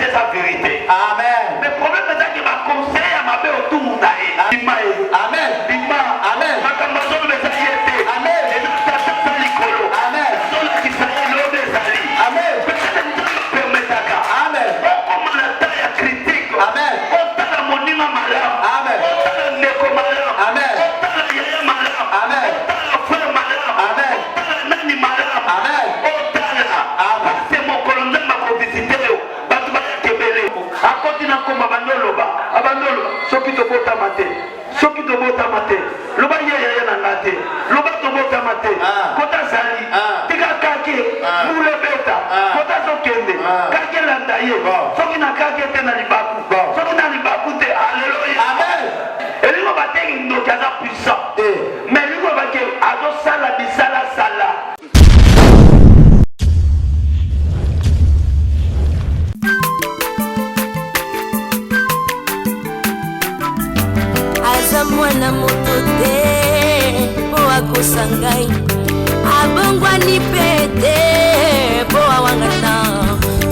c'est sa vérité. Amen. Le problème c'est que ma conseil à ma belle autour d'aïe. Amen. Amen. Ma camarade me ça y était. Amen. Et nous t'attendons l'icolo. Amen. Sola qui s'est l'eau des alliés. Amen. Peut-être que nous permettons. Amen. Comment la taille critique. Amen. Autant la monima malade. Amen. Autant la neko malade. Amen. Autant la yaya malade. Amen. Autant la frère malade. Amen. Autant la nani malade. Amen. Autant la. Amen. C'est mon colonel ma visité. Batu ba kebele. Akoti na koma bandoloba. Abandolo. Soki to bota mate. Soki to bota mate. Loba yaya na ngate. Loba to bota mate. Kota zali. Tika kake. Mule beta. Kota zokende. Kake landaye. Soki na kake te na libaku. Soki na libaku te. Alléluia. Amen. Et lui va te ndo kaza puissant. Mais lui va ke azo sala bisala sala. Aza mwana moto te po akosa ngai abongwani pete po awangata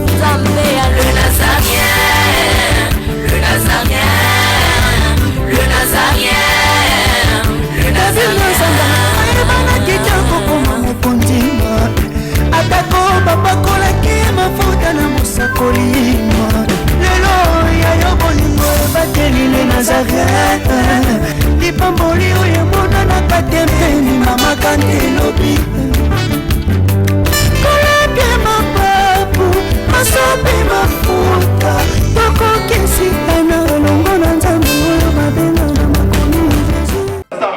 Nzambe ya le Nazarien, le Nazarien, le Nazarien, le Nazarien. Ebana kitoko koma mokondima atako bapakolaki mafuta na mosakolima lelo yayo bolingo ebateli le Nazareth lipamboli oyo emonanaka tempeni mama kandelobi kolapie mapapu masopi mafuta tokokisikana longo na Nzambe oyo babenga na makomi Jésus.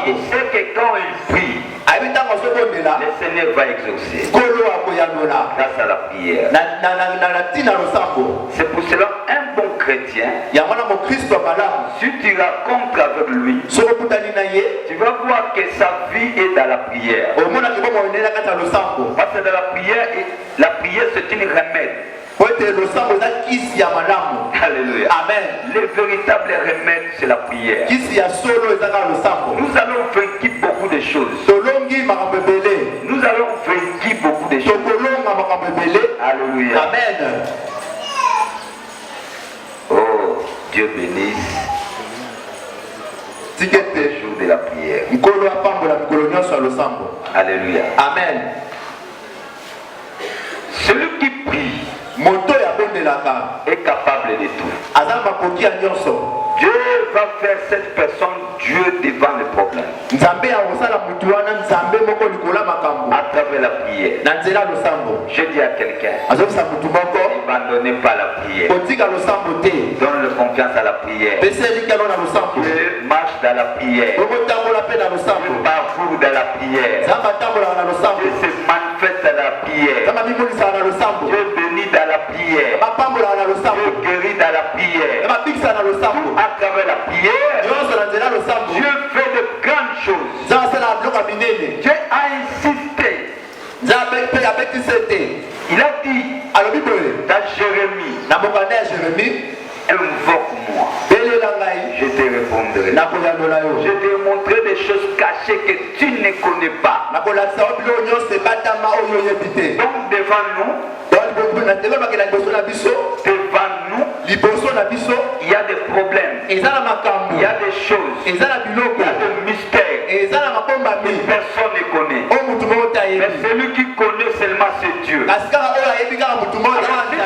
Et c'est que quand il prie, le Seigneur va exaucer grâce à la prière. C'est pour cela un bon chrétien, si tu rencontres avec lui, tu vas voir que sa vie est dans la prière. Parce que dans la prière c'est une remède. Alléluia. Amen. Le véritable remède c'est la prière. Nous allons vaincre beaucoup de choses. Nous allons vaincre beaucoup de choses. Alléluia. Amen. Oh, Dieu bénisse le jour de la prière. Alléluia. Amen. Celui qui prie est capable de tout. Dieu va faire cette personne Dieu devant le problème. À travers la prière. Je dis à quelqu'un, n'abandonnez pas la prière. Donne confiance à la prière. Dieu marche dans la prière. Dieu parcourt dans la prière. Dieu se manifeste dans la prière. Dieu bénit dans la prière. Dieu guérit dans la prière. À travers la prière, Dieu fait de grandes choses. Dieu a insisté. Il a dit dans Jérémie, invoque-moi, je te répondrai. Je te montrerai des choses cachées que tu ne connais pas. Donc devant nous, il y a des problèmes, il y a des choses, il y a des mystères que personne ne connaît. Mais celui qui connaît seulement c'est Dieu. Alors s'il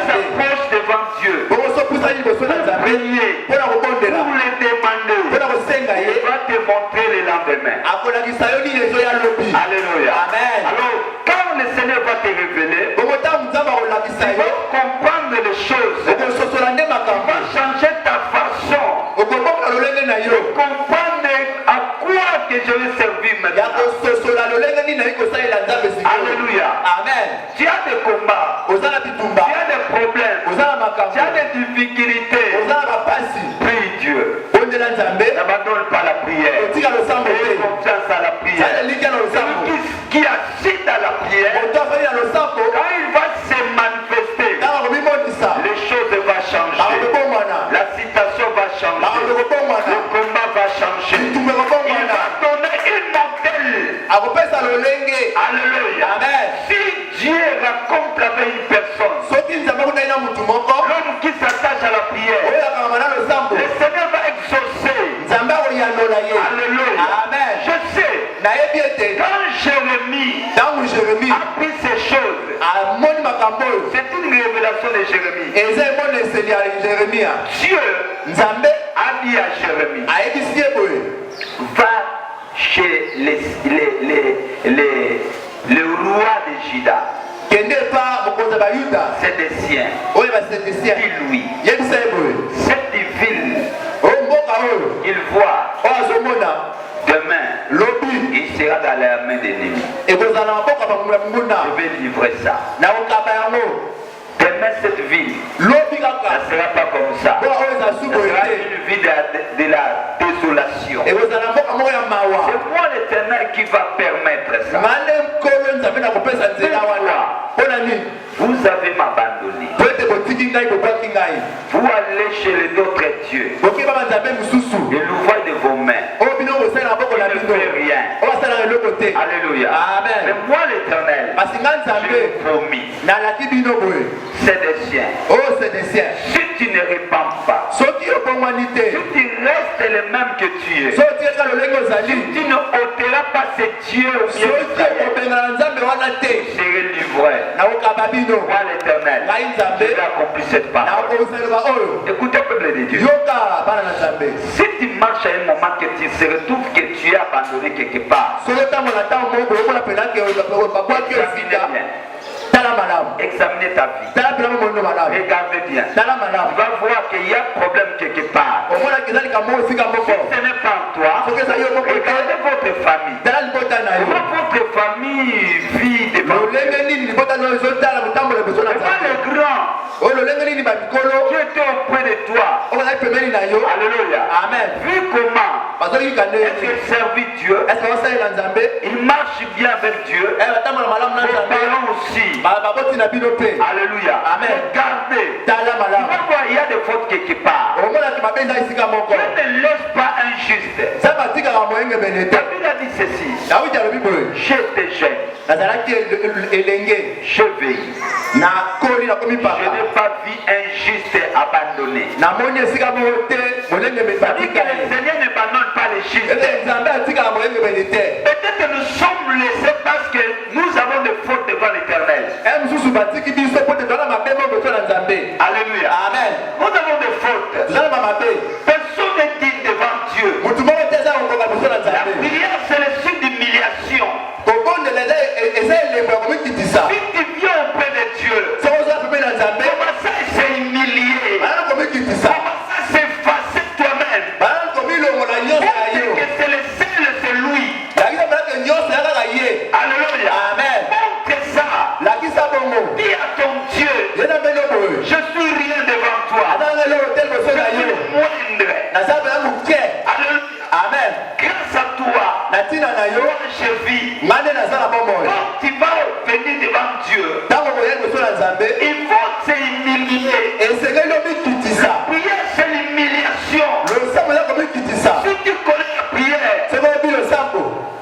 s'approche devant Dieu pour prier, pour le demander, il va te montrer le lendemain. Alléluia. Alors quand le Seigneur va te révéler, tu vas comprendre les choses, tu vas changer ta façon de comprendre à quoi que je vais servir maintenant. Alléluia. Amen. Tu as des combats, tu as des problèmes, tu as des difficultés. Prie Dieu. N'abandonne pas la prière. Fais confiance à la prière. Celui qui agit dans la prière, quand il va se manifester, les choses vont changer. La situation va changer. Le combat va changer. Il va donner une modèle. Alléluia. Amen. Si Dieu rencontre Jérémie, Dieu Nzambe a dit à Jérémie, va chez le roi de Juda. C'est des siens. Dis-lui, cette ville, il voit demain, il sera dans la main des ennemis. Je vais livrer ça. Demain, cette ville, ça ne sera pas comme ça. Ça sera une ville de la désolation. C'est moi l'Éternel qui va permettre ça. Vous avez m'abandonné. Vous allez chez les autres dieux. Et l'ouvrage de vos mains. Il ne fait rien. Alléluia. Mais moi l'Éternel, je vous promis. C'est des siens. Si tu ne répands pas, si tu restes le même que tu es, si tu ne ôteras pas ces dieux, je serai livré. Moi l'Éternel, je vais accomplir cette parole. Écoutez, peuple de Dieu. Si tu marches à un moment que tu te retrouves que tu es abandonné quelque part, examinez ta vie. Regardez bien. Tu vas voir qu'il y a un problème quelque part. Si ce n'est pas toi, regardez votre famille. Votre famille vit devant les grands qui étaient auprès de toi. Alléluia. Amen. Vu comment est-ce servi Dieu, il marche bien avec Dieu. Vos parents aussi. Alléluia. Amen. Regardez. Il y a des fautes quelque part. Ne laisse pas injuste. David a dit ceci. J'étais jeune. Je veille. Je n'ai pas vu injuste abandonné. C'est-à-dire que le Seigneur n'abandonne pas les justes. Peut-être que nous sommes laissés parce que nous avons des fautes devant l'Éternel. Alléluia. Amen. Nous avons des fautes. Personne n'est digne devant Dieu. La prière, c'est le signe d'humiliation. Si tu viens auprès de Dieu, comment ça c'est humilié? Comment ça c'est effacer toi-même? Que c'est le seul, c'est lui. Alléluia. Amen. Montre ça. Dis à ton Dieu, je suis rien devant toi. Je suis le moindre. Alléluia. Amen. Grâce à toi, je vis. Quand tu vas venir devant Dieu, il faut s'humilier. La prière, c'est l'humiliation. Si tu connais la prière,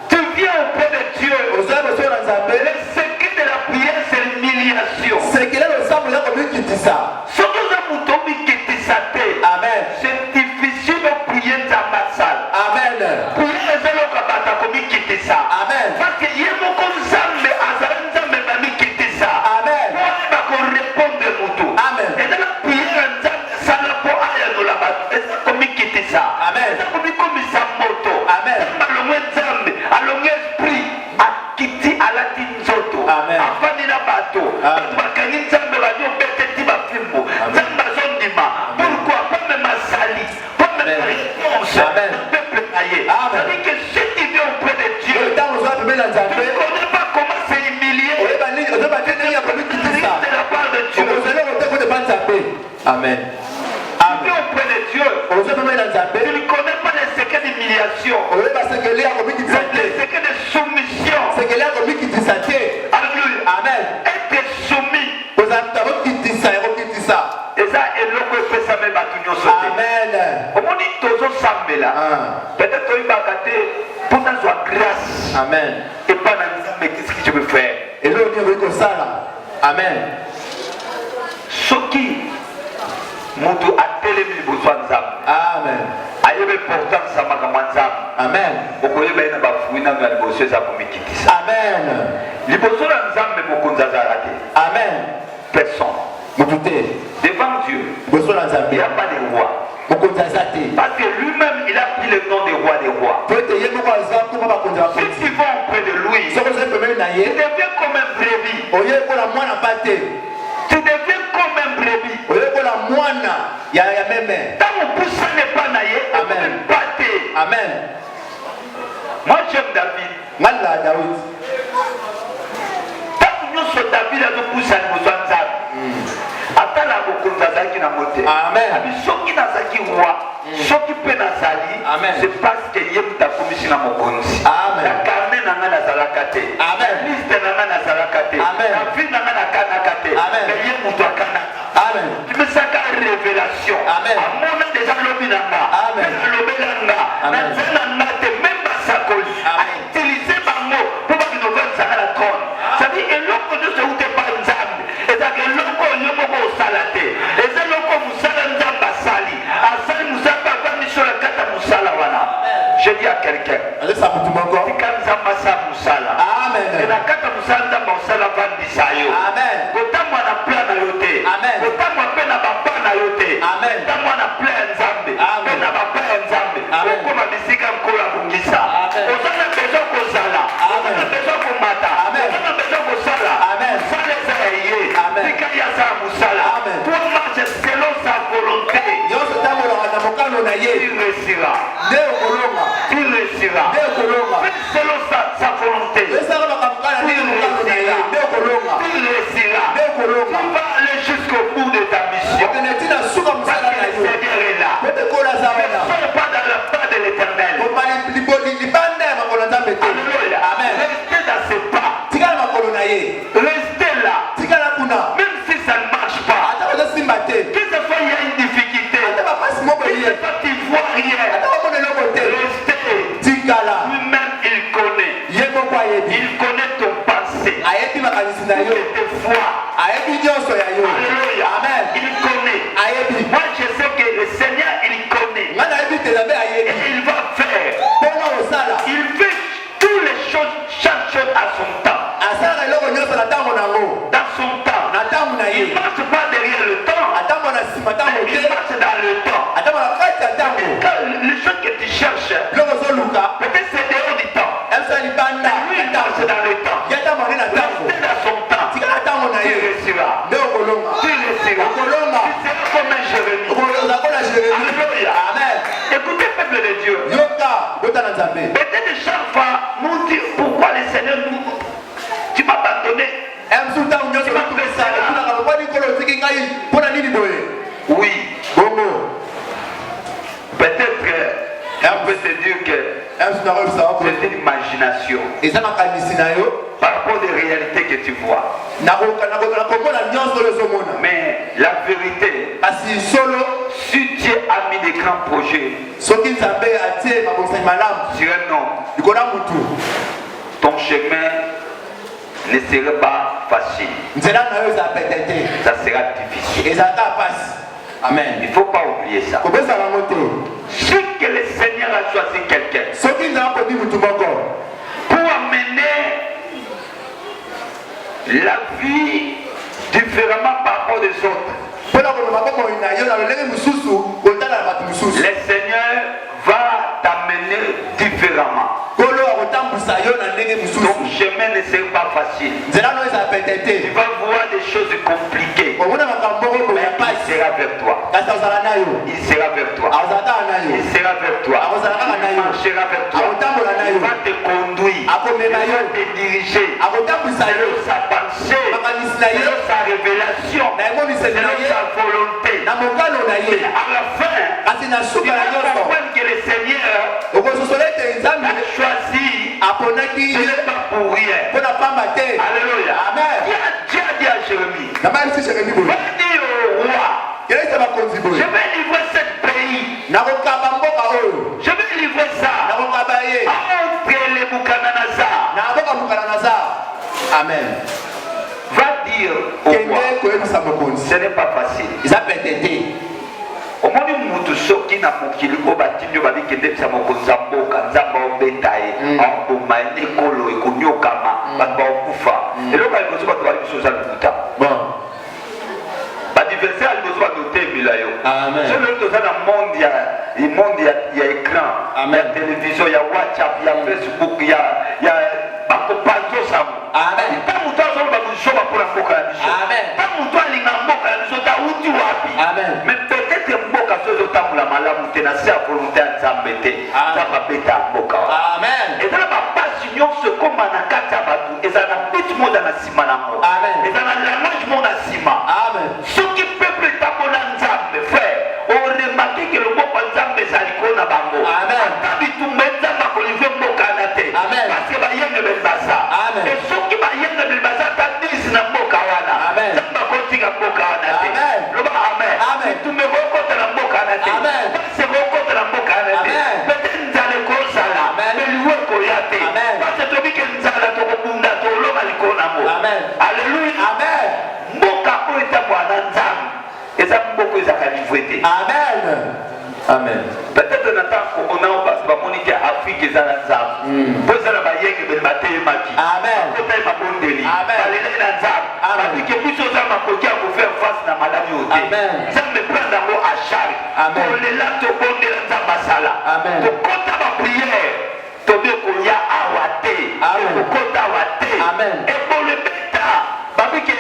tu viens auprès de Dieu. Le secret de la prière, c'est l'humiliation. Amen. C'est difficile de prier dans ma salle. Amen. Prier les autres comme quitter ça. Amen. Parce que y a beaucoup de zambe, azalanda même quitter ça. Amen. Pour répondre au tout. Amen. Et dans la prière, ça n'a pas à nous là-bas. Et ça comme quitter ça. Amen. Ça comme ça moto. Amen. Malongue zambe, alongue esprit, à quitter à la tinzoto. Amen. Afin de la bateau. Bakani zambe va dire bête tiba fimbo. Zamba zondima. Pourquoi pas même ma sali, pas même ma réponse. Amen. C'est-à-dire que si tu viens auprès de Dieu, tu ne connais pas comment c'est humilié. C'est de la part de Dieu. Amen. Tu viens auprès de Dieu, tu ne connais pas les secrets d'humiliation, les secrets de soumission. Alléluia. Amen. Être soumis. Et ça, et l'autre fait ça même à tout le monde. Amen. Comment dit Tozo Sambela? Peut-être que tu vas gâter pour ta grâce. Amen. Et pas dans le mais qu'est-ce que je veux faire? Et là, on dit que ça là. Amen. Ce qui Moutou a télé besoin de ça. Amen. Aïe, pourtant, ça m'a commencé. Amen. Pourquoi il y a un fouine dans le bossé, ça pour me quitter ça. Amen. Les bossés dans le zam, mais beaucoup de Amen. Personne. Devant Dieu, Il n'y a pas de roi. Parce que lui-même, il a pris le nom de roi des rois. Si tu vas auprès de lui, tu deviens comme un brebis. Tu deviens comme un brebis. Tant que ça n'est pas naïe, amen. Amen. Moi j'aime David. Tant que nous sommes David, nous poussons nos enfants. Attends la bokonzazaki na moté. Amen. Soki nazaki roi, soki pe nazali, c'est parce que yemta komisi na mokonzi. Amen. La carnet na nga nazalaka te. Amen. Liste na nga nazalaka te. Amen. La vie na nga nakanaka te. Amen. Mais yemuto akana. Amen. Tu me saka révélation. Amen. Amona déjà lobi na nga. Amen. Lobi na nga. Amen. Na nga te même basakoli. A utiliser bango pour pas que nous venons à la trône. Ça dit et l'autre de ce où t'es pas nzambe. Et ça que l'autre yomoko salate. Et ça l'autre musala nzamba sali. Asali musaba pas mission la kata musala wana. Je dis à quelqu'un. Allez ça pour tout mon corps. Quand nzamba sa musala. Amen. Et la kata musala nzamba musala vandi sayo. Amen. Kotamwa na plan na yote. Amen. Kotamwa pe na baba na yote. Amen. Kotamwa na plan nzambe. Amen. Na baba nzambe. Amen. Koma bisika mkola bungisa. Ozana besoin kozala. Ozana besoin komata. Amen. Ozana besoin kosala. Amen. Sale za yeye. Amen. Sikaya za musala. Amen. Pour marcher selon sa volonté. Yoso tamolo na mokano na ye. Il réussira. Deo kolonga. Il réussira. Deo kolonga. Selon sa volonté. Esara bakamukana ni mokano na ye. Deo kolonga. Il réussira. Deo kolonga. Tu vas aller jusqu'au bout de ta mission. Okenetina suka musala na yo. Seigneur est là. Pete kola za wana. Ne sois pas dans la pas de l'Éternel. Alléluia. Amen. Restez dans ses pas. Restez là. Même si ça ne marche pas. Que ce soit il y a une difficulté. Que ce soit tu vois rien. Restez. Lui-même il connaît. Il connaît ton passé. Tes foi. Alléluia. Amen. Il connaît. Moi je sais que le Seigneur il connaît. Et il va faire. Il fait toutes les choses, chaque chose à son temps. Dans son temps. Il ne marche pas derrière le temps. Il marche dans le temps. Les choses que tu cherches, peut-être c'est dehors du temps. Lui, il marche dans le temps. Restez dans son temps. Tu réussiras. Tu réussiras. Tu seras comme un Jérémie. Alléluia. Amen. Écoutez, peuple de Dieu. Peut-être chaque fois, nous dire pourquoi le Seigneur nous. Tu m'as abandonné. Oui. Peut-être on peut se dire que c'est une imagination par rapport aux réalités que tu vois. Mais la vérité, si Dieu a mis des grands projets sur un homme, ton chemin ne serait pas facile. Ça sera difficile. Amen. Il ne faut pas oublier ça. Si que le Seigneur a choisi quelqu'un pour amener la vie différemment par rapport des autres, le Seigneur va t'amener différemment. Ton chemin ne sera pas facile. Tu vas voir des choses compliquées. Mais il sera vers toi. Il sera vers toi. Il sera vers toi. Il marchera vers toi. Il va te conduire. Il va te diriger. Selon sa pensée. Selon sa révélation. Selon sa volonté. Et à la fin, tu vas comprendre que le Seigneur a choisi. Ce n'est pas pour rien. Alléluia. Amen. Dieu a dit à Jérémie, va dire au roi, je vais livrer ce pays. Je vais livrer ça entre les Boukananazar. Amen. Va dire au roi, ce n'est pas facile. Au moins, nous sommes qui n'a pas qu'il faut bâtir le babi qui est sama konzambo kanzamba obetaye en bomani kolo ekonyo kama baba okufa et donc il faut pas toi chose à tout bon ba diverser il faut pas noter bilayo Amen. Sur le dans le monde, il y a écran, il y a télévision, il y a WhatsApp, il y a Facebook, il y a Bakopanzo Samu. Amen. Tant que toi, on va pour la boca la mission. Amen. Tant que toi, il y a un boca la mission, t'as où tu vas. Amen. Mais peut-être que boca sur le temps la malade, tu n'as pas volonté à t'embêter. Ça va péter à boca. Amen. Et dans la passion, ce qu'on m'a nakata et ça n'a plus de monde dans la cima. Amen. Et ça n'a langage monde à cima. Amen. Ce qui peuple est à mon ensemble, frère. On remarque que le mot ensemble est à l'icône à Bango. Amen. Amen. Parce que va y aller le basa. Amen. Et ceux qui va y aller le basa, t'as dit c'est na boka wana. Amen. Zamba konti na boka wana. Amen. Loba amen. Amen. Tu me recotes na boka wana. Amen. C'est recotes na boka wana. Amen. Peut-être nzale kosala. Amen. Mais lui koyate. Amen. Parce que tu dis que nzala to kubunda to loba likona mo. Amen. Alléluia. Amen. Boka oita bwana nzambe. Eza mboko ezaka livreté. Amen. Amen. Peut-être qu'on a parce que mon idée Afrique est à la zone. Vous allez bailler que le matin maki. Amen. Peut être ma bonne délit. Amen. Allez là dans zone. Parce que plus aux hommes à côté pour faire face à madame Yoté. Amen. Ça me prend d'abord à charge. Amen. Pour les là to bon de la basala. Amen. Pour compte à ma prière. To bien qu'on y a awate. Amen. Pour compte à awate. Amen. Et pour le bêta, parce que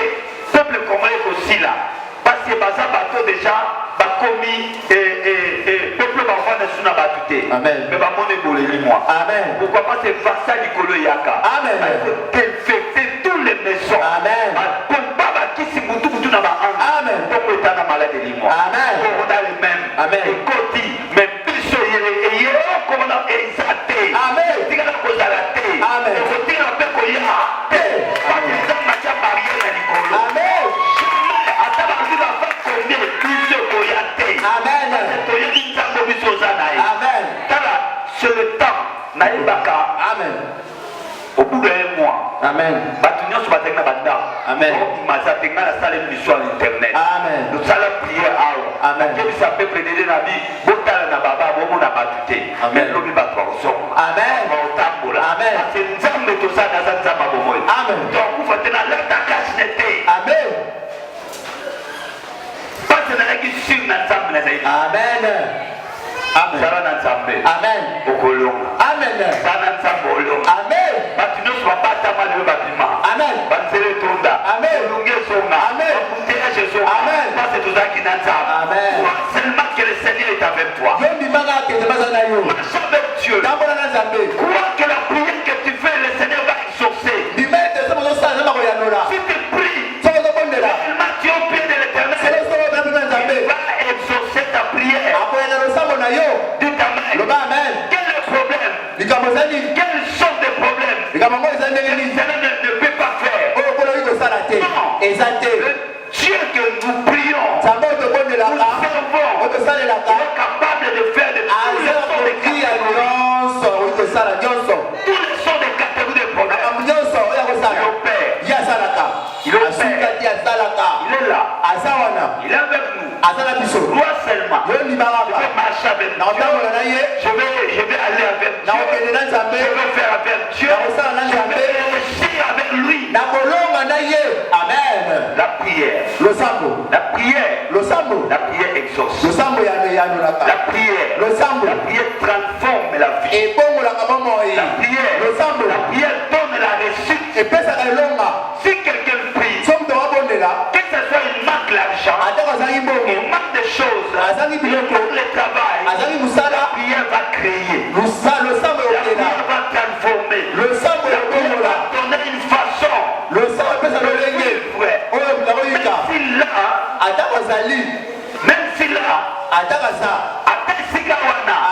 peuple congolais aussi là. Parce que baza bateau déjà commis peuple va ne suna batute. Amen. Mais va monnaie boleli moi. Amen. Pourquoi pas c'est vassa Nicolo Yaka. Amen. Il faut défecter tous les maisons. Amen. Pour pas qui si mutu na ba an. Amen. Pour que ta na maladie li moi. Amen. Pour on a les mêmes. Amen. Et koti mais biso yele comme on a exalté. Amen. Tika na kozalate. Amen. Et koti na pe ko ya. Pas que ça macha barrière na Nicolo. Amen. Amen. Amen. C'est le temps. Amen. Au bout d'un mois. Amen. Amen. Amen. Nous allons prier à Amen. ça peut prédire la vie. Amen. Amen. Amen. Amen. Amen. Amen. Amen. Amen. Amen. Amen. Seulement que le Seigneur est avec toi. Marche avec Dieu. Crois que la prière que tu fais, le Seigneur va exaucer. Si tu pries, seulement tu es au pied de l'Éternel, il va exaucer ta prière. Dis Amen. Quel est le problème? Quels sont les problèmes? Le Seigneur ne peut pas faire. Non. Dieu que nous prions, nous servons, il est capable de faire de tous les sons des catégories de problèmes. Il opère. Il est là. Il est avec nous. Toi seulement. Je vais marcher avec Dieu. Je vais aller avec Dieu. Je vais faire avec Dieu. Je vais réussir avec lui. Amen. La prière. La prière. La prière exauce. La prière transforme la vie. La prière donne la réussite. Si quelqu'un prie, que ce soit il manque l'argent, il manque des choses, il manque le travail, la prière va créer. La prière va transformer. La prière va donner une façon de vivre. Même si là,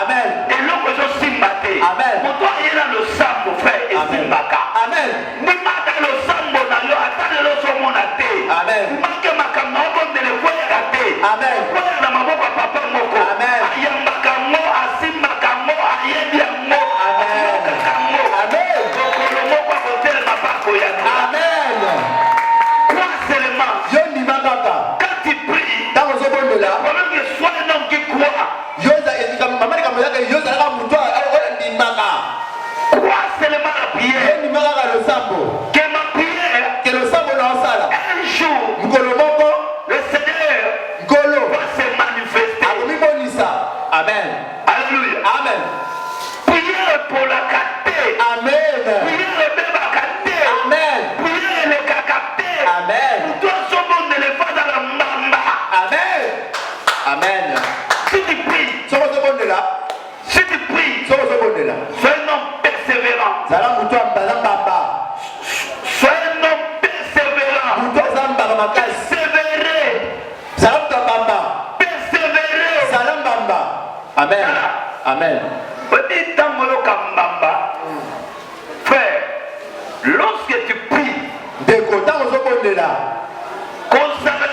Amen. et l'homme est aussi maté. Amen. Pour toi, il y a le sambo, frère, et c'est Maka. Amen. Ni maka le sambo, attends le sambo na te. Amen. Maka maka mako de le voyer à te. Amen. Voyer na maboko papa moko. Amen. Ayambaka mo, asimaka mo, ayebia mo. Amen. Amen. Kokolo moko kotel na bako ya no. Amen. Crois seulement. Quand tu pries, problème que soit un homme qui croit. Crois seulement la prière. Que ma prière, un jour, le Seigneur va se manifester. Si tu pries, Si tu prie, sois sois un homme persévérant. Sois un homme persévérant. Persévérer. Amen. Amen. Petit tambolo kambamba. Frère, lorsque tu pries, kozala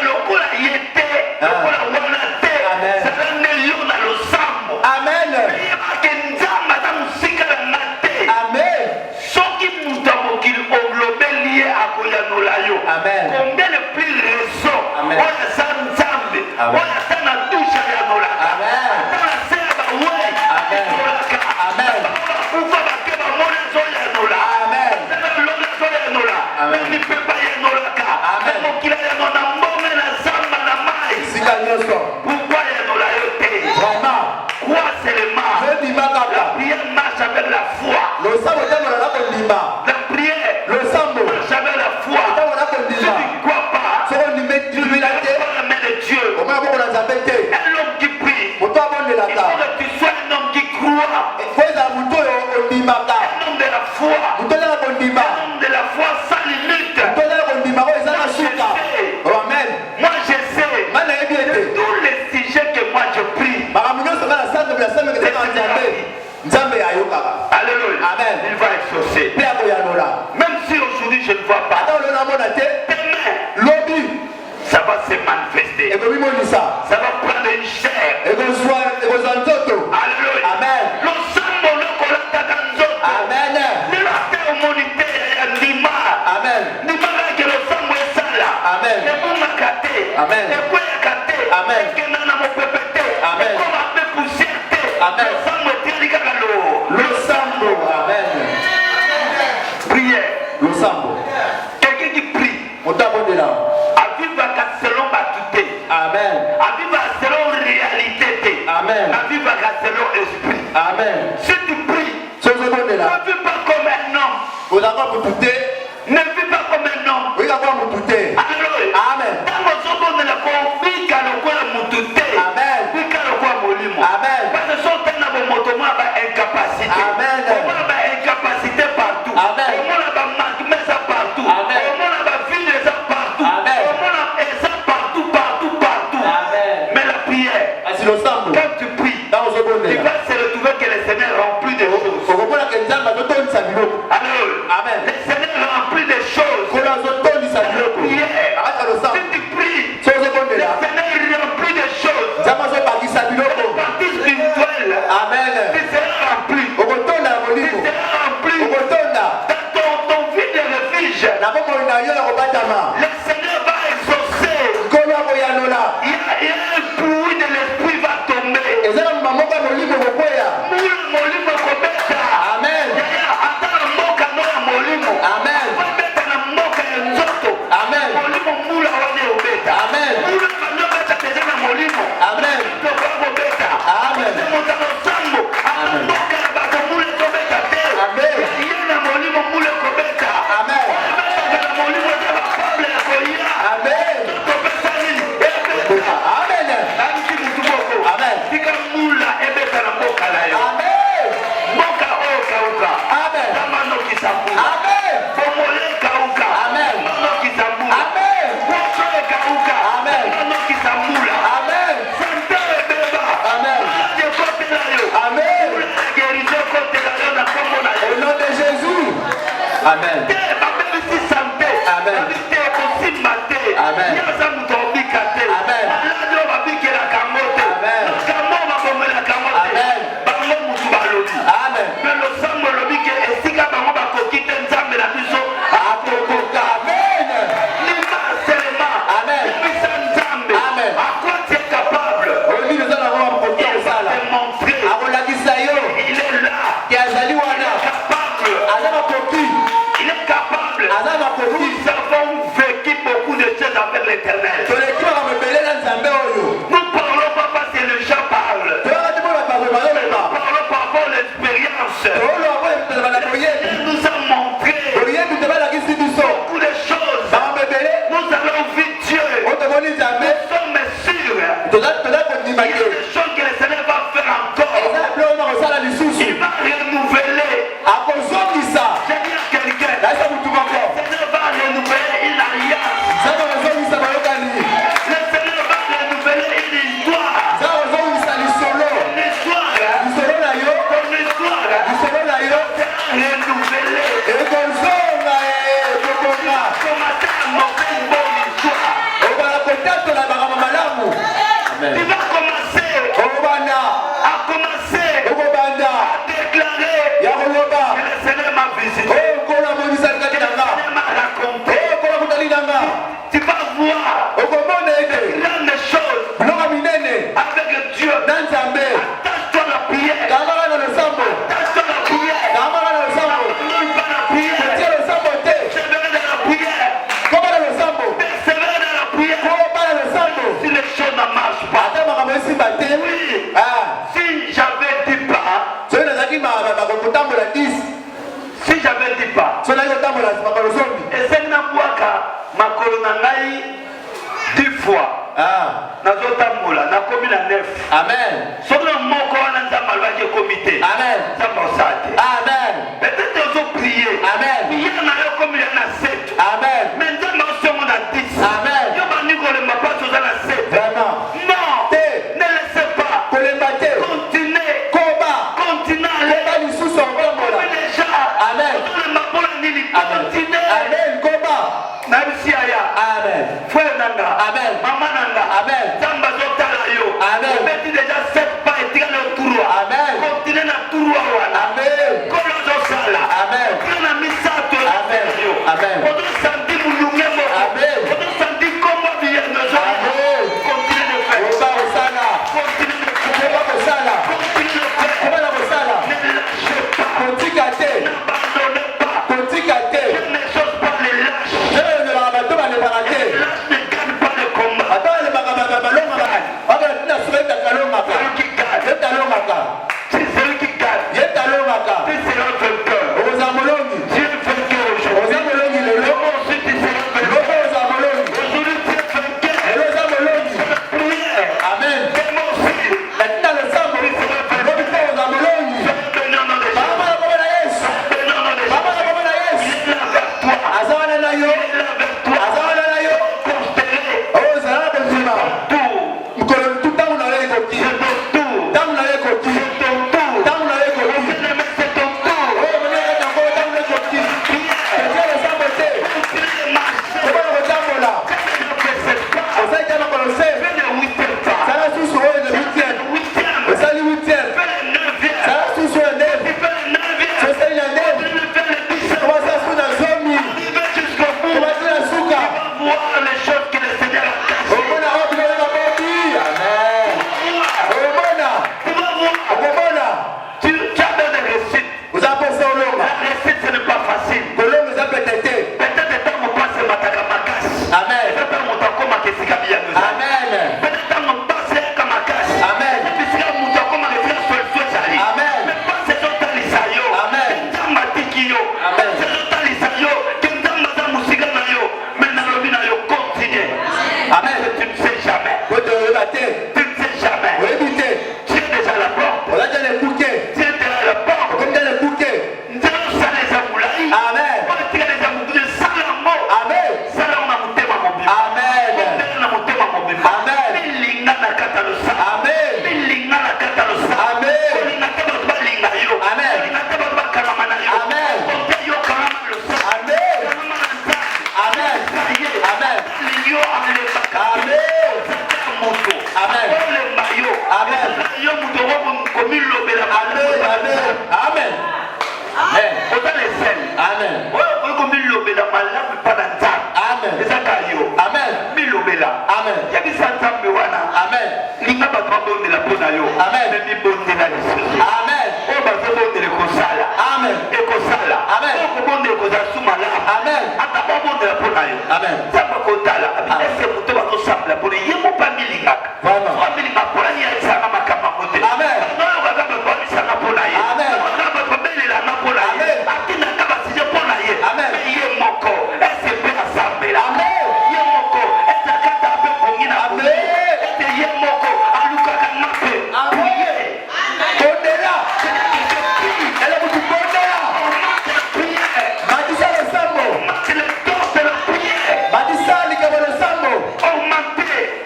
lokola yete, lokola wana te, zala nde yo na losambo. Amen. Yebake nzambe aza mosika na nga te. Amen. Soki moto ya mokili olobeli ye akoyanola yo. Amen. Combien de plus raison Amen. oyo aza nzambe, Amen. oyo aza na dushe ayanolaka. Amen. Ata na se ya bawei ayanolaka. Amen. Bakufa bake bamona azoyanola. Amen. Tena longa azoyanola. Amen. Memi mpe bayanolaka. Amen. Na mokili ayano na mbonge na zamba na mai. Sika nyonso. Pourquoi ayanola yo te? Vraiment. Quoi seulement? Je dis ma La kaka. prière marche avec la foi. Le sambo tamo na kondima. La prière Le sambo. marche avec la foi. Tamo na Si kondima. tu ne crois pas, Soko ni meti tu ne bilate. pas la main de Dieu. Omona boko na nzambe. Un homme qui prie, Moto il abondelaka. faut que tu sois un homme qui croit. Kweza moto oyo ondimaka. Un homme de la foi. Moto na kondima. Un homme de la foi sans limite. Moto na kondima oyo eza na suka. Oh, amen. Moi je sais Mana yebi ete. tous les sujets que moi je prie. Makambo nyonso nga na santo bila sembe ke teka nzambe. Nzambe ayokaka. Alléluia. Amen. Il va exaucer. Pe akoyanola. Même si aujourd'hui je ne vois pas, Ata olona mona te. demain Lobi. ça va se manifester. Ekobimonisa. Ça va prendre une chair. Ekozwa nzoto. Alléluia. Amen. Losambo lokolataka nzoto. Amen. Lelo ate omonite ya ndima. Amen. Ndima kake losambo esala. Amen. Ebungaka te. Amen. Ekweyaka te. Amen. Ekenda na mopepe te. Amen. Ekoma mpe poussière te. Amen. Losambo eteli kaka lo. Le sambo. Amen. Prière. Le sambo. Quelqu'un qui prie. Moto abondela. Avivaka selon batuté. Amen. Avivaka selon réalité te. Amen. Avivaka selon esprit. Amen. Si tu pries, Sozo ne bondela. vis pas comme un homme. Ozaka mutute. Ne vis pas comme un homme. Oika kwa mutute. Alléluia. Amen. Tango ozobondela kobika lokola mutu te. Amen. Bika lokola molimo. Amen. Parce que soki otali na bomoto mwa incapacité. Amen. Omona incapacité partout. Amen. Omona manquement eza partout. Amen. Omona vide eza partout. Amen. Omona eza partout, partout, partout. Amen. Mais la prière, Asi le sambo. quand tu pries, Tango tu ozobondela. vas se retrouver que le Seigneur remplit des choses. Okomona ke nzambe azotondisa biloko. Alléluia. Amen. Le Seigneur remplit des choses. Kono azotondisa biloko. Prière. Akata lo Si sambo. tu pries, Sozo le bondela. Seigneur remplit des choses. Nzambe azobakisa biloko. Partie spirituelle, Amen. tu seras rempli. Okotonda na Tu molimo. seras rempli. Okotonda. Dans ton vie de refuge, Na bomoi na yo ya kobatama. le Seigneur va exaucer. Kono akoyanola. Il y a un bruit de l'esprit va tomber. Eza na mamoko ya molimo kokwea. Moule molimo kobeta. Amen. Yaya ata na mboka no ya molimo. Amen. Kobeta na mboka ya nzoto. Amen. Molimo mula wana obeta. Amen. Mula bano beta deja na molimo. Amen. Toko kobeta. Amen. Moto na sambo. Ata mboka ya bato mule kobeta te. Amen. Ye na molimo mule kobeta. Amen. Kobeta na molimo eza ba peuple ya koya. Amen. Kobeta nini? Ebeta. Amen. Nani mutu moko. Amen. Tika mula ebeta na mboka na yo. Amen. Mboka oyo kauka. Amen. Kama no kisambula. Amen. Bomole kauka. Amen. Kama no kisambula. Amen. Poso kauka. Amen. Kama no kisambula. Amen. Sante ebeba. Amen. Malade kote na yo. Amen. Mula guérison kote na yo na kombo na yo. Au nom de Jésus. Amen. Te babebisi sante. Amen. Babite kosimba te. Amen. Yaza mutu obika te. Amen. Malade oyo babikelaka ngo te. Amen. Makambo babomelaka ngo te. Amen. Bango mutu balobi. Amen. Mais le sang lobi ke esika bango bakoki te nzambe na biso Akokoka. Amen. lima selema. Amen. Bisa nzambe. Amen. À quoi tu es capable? Oyebi eza na mwa mokoti ya Il va kosala. te montrer. Akolakisa yo. Il est là. Ke azali Il wana. est capable. Aza makoki. Il est capable. Aza makoki. Nous avons vécu beaucoup de choses avec l'éternel. Toleki wa mebele na nzambe oyo. Nous parlons pas parce que les gens parlent. Toyaka te mona bato Nous bazoloba. parlons par rapport à l'expérience. Tolo abo ebitela na koyebi. Il nous a montré Koyebi te balakisi biso. beaucoup de choses. Bango mebele. Nous allons vite Dieu. Otomoni nzambe. Nous sommes sûrs. Toza kondima Il y a te. des choses que le na komi na 9. Amen. Soki na moko wana nzambe alobaki komite. Amen. Nzambe osala te. Amen. Peut-être ozo prier. Amen. Prière na yo komi na 7. Amen. Mais nzambe osongo na 10. Amen. Yo bandi kolemba pasi oza na 7. Vraiment. Non. Te. Ne laissez pas. Kolemba te. Continuez. Koba. Continuez à aller. Koba lisusu ongomola. Déjà. Amen. Ozolemba mpona nini. Continuez. Amen. Koba. Na bisi aya. Amen. Frère nanga. Amen. Maman nanga. Amen. Nzambe azotala yo. Amen. Obeti déjà 7 pas etikali oturwa. Amen. Continue na turwa wana. Amen. Kolo ozosala. Amen. Kolo na misato. Amen. Amen. Ozosanti mulunge moko. Amen. Ozosanti kombo biyendo zo. Amen. Continue de faire. Koba osala. Continue de faire. Koba osala. Continue de faire. Koba na osala. Ne lâchez pas. Kotika te. N'abandonnez pas. Kotika te. Ne chose pas les lâches. Jere ne la bato ba ne barate. Lâche ne gagne pas le combat. Ata le baka balonga ba. Aba tina sureta kalonga ka. Celui qui gagne. Yeta longa ka. C'est celui qui gagne. Yeta longa ka. Tu seras vainqueur. Oza molongi. Tu es vainqueur aujourd'hui. Oza molongi lelo. Ensuite tu seras vainqueur. Loko oza molongi. Aujourd'hui tu es vainqueur. Lelo oza molongi. Prière. Amen. Fais-moi aussi. Latina le sambo. Lobi ko oza molongi. Béni au nom de Jésus. Baba na baba na Yesu. Béni au nom de Baba na Jésus. baba na Yesu. Il est là avec toi. Azawana na yo. Il est là avec toi. Azawana na yo. Prospérer. Oza na benzima. Tout. Mkolo tutamu na leo koki. C'est ton tour. Tamu na leo koki. C'est ton tour. Tamu na leo koki. Bien-aimé, c'est ton tour. Oyo mwana ya ko tamu na koki. Ketia le sambo te. Continue de marcher. Koba na kotambola. Ne pressez pas. Oza jana kolose. Fais le 8e pas. Sala susu oyo le 8e. Le 8e. Osali 8e. Fais le 9e. Sala susu ya 9. Tu fais le 9e. Osali na 9. Tu fais le 10e. Koba sa su na zomi. Arrivez jusqu'au bout. Koba tina suka. Voir les choses que le Seigneur a cachées. Omona obi na mabobi. Amen. Omona. Tu vas voir. Omona. Tu as bien des réussites. Uza posa olonga. La réussite, ce n'est pas facile. Kolonga za petete. Peut-être que mon passe mataka makasi. Amen. Peut-être que mon tako makesika bien nous. Amen. Peut-être que mon passe kamakasi. Amen. Puisque mon tako makesika solution sali. Amen. Mais pas c'est ton talisayo. Amen. Nzamba tikiyo. Amen. C'est ton talisayo. Que nzamba za musika na yo. Mais na lobi na yo continue. Amen. Tu ne sais jamais. Koto oyeba te. Tu ne sais jamais. Oyebi te. Tu es déjà à la porte. Oza jana ekuke. Tu es déjà à la porte. Okomi jana ekuke. Nzelo sala eza mulai. Amen. Otika eza mukuje sala mo. Amen. Sala na mutema mobimba. Amen. Sala na mutema mobimba. Amen. Bilinga na kata losa. Amen. Bilinga na kata losa. Amen. Olinga te bato balinga yo. Amen. Olinga te bato bakalama na yo. Amen. Ote yo kalama losa. Amen. Kalama na nzambe. Amen. Saye. Amen. Lingi yo alembaka. Amen. Ozaka moto. Amen. Olemba yo. Amen. Ozaka yo moto wako komilobela Amen. Amen. Amen. Amen. Oza les sel. Amen. Oyo komilobela malamu mpa na nzambe. Amen. Ezaka yo. Amen. Milobela. Amen. Yebisa nzambe wana. Amen. Linga bato babondela mpo na yo. Amen. Me mibondela lisusu. Amen. Oyo bazobondela ekosala. Amen. Ekosala. Amen. Oyo kobondela ekozala su malamu. Amen. Ata babondela mpo na yo. Amen. Nzambe akotala. Ese moto bazosambela mpo na ye mo mpa milingaka. Vraiment. Oyo milingaka mpo na ye alisanga makambo yango te. Amen. Oyo kaza bato bamisanga mpo na ye. Amen. Oyo kaza bato babelelanga mpo na ye. Amen. Atindaka basije mpo na ye. Amen. Me ye moko ese mpe asambela. Amen. Ye moko ese akata mpe pongi na Amen. ete ye moko alukaka nga mpe. Amen. Bondela. Ele mutu bondela. Matisa le sambo. Matisa likabo le sambo.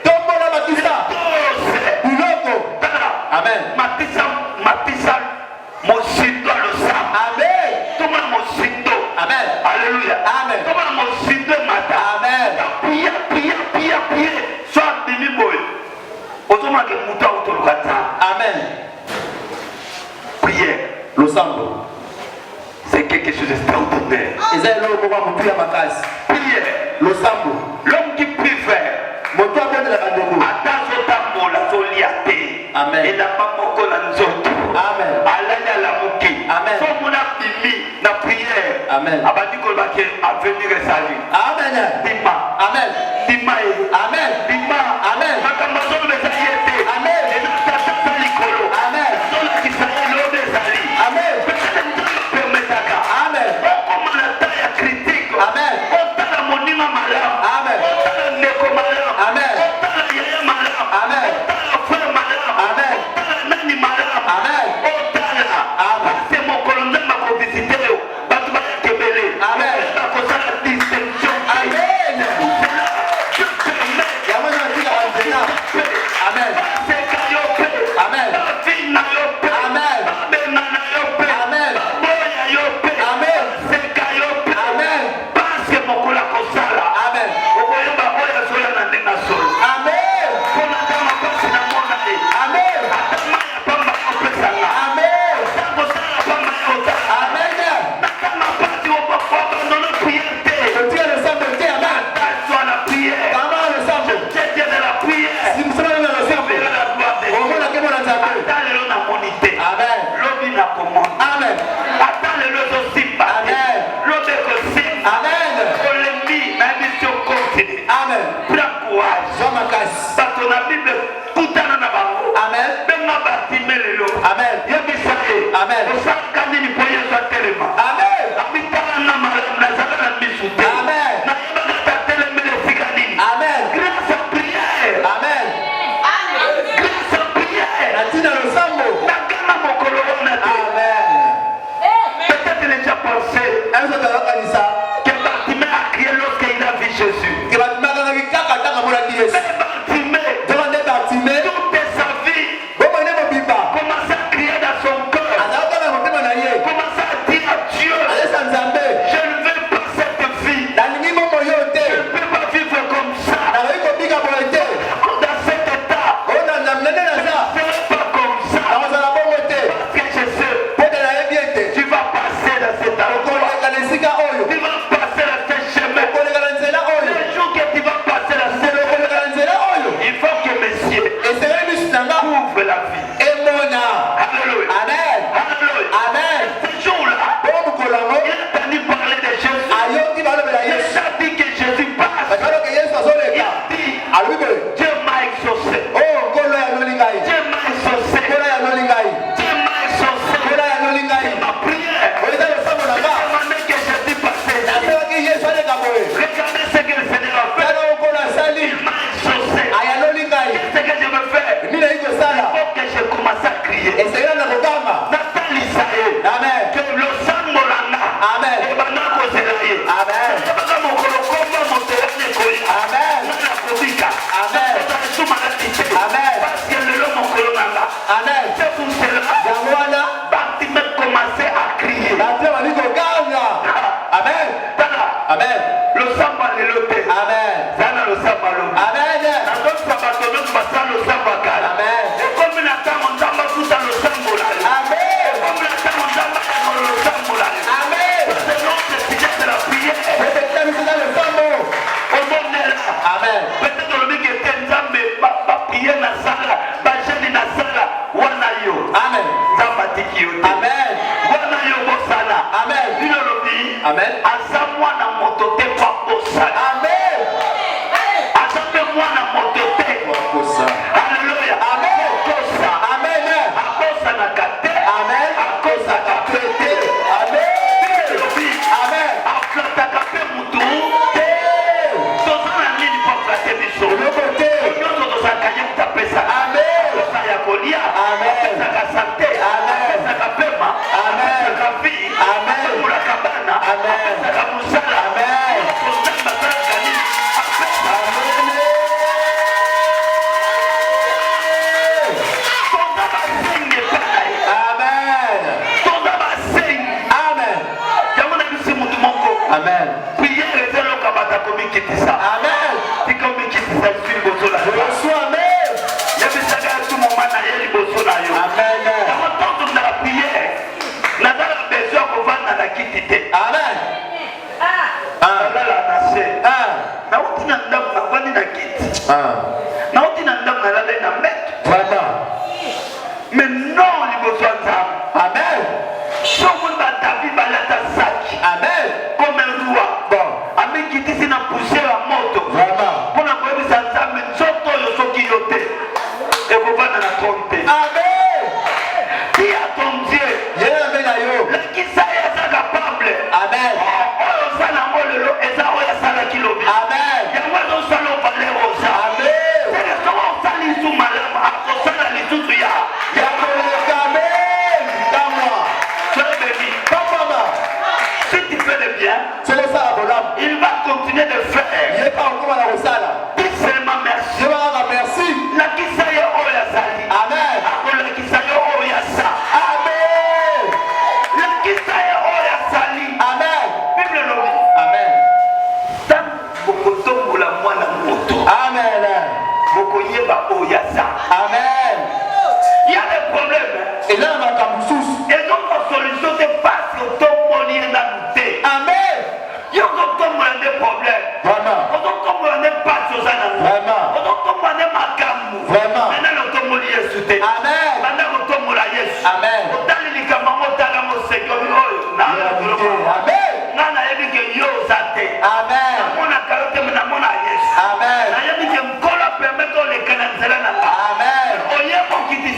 Tombola matisa. Biloko. Amen. Matisa mosindo alosamba. Amen. Tomona mosindo. Amen. Alléluia. Amen. Tomona mosindo mata. Amen. Pia. So abimi boy. Ozomona ke mutu autoluka nzambe. Amen. Prière. Le sambo. C'est quelque chose d'extraordinaire. Eza eloko moko motuya makasi. Prière. Le sambo. L'homme qui prie faire. Moto abondela bandeko. Ata zotambola zolia te. Amen. Elamba moko na nzoto. Amen. Alali alamuki. Amen. So mona bimi na prière. Amen. Abandi kolobaki avenir ezali. Amen. Bima. Amen. Bima ye. Amen. Bima. Amen. Makambo azoloba ezali ye te. Amen. Ezatata likolo. Amen. Azolakisa ye lobe ezali. Amen. Peut-être nzambe permetaka. Amen. Okoma na ta ya critique. Amen. Otala moninga malamu. Amen. Otala ndeko malamu. Amen. Otala yaya malamu. Amen. Otala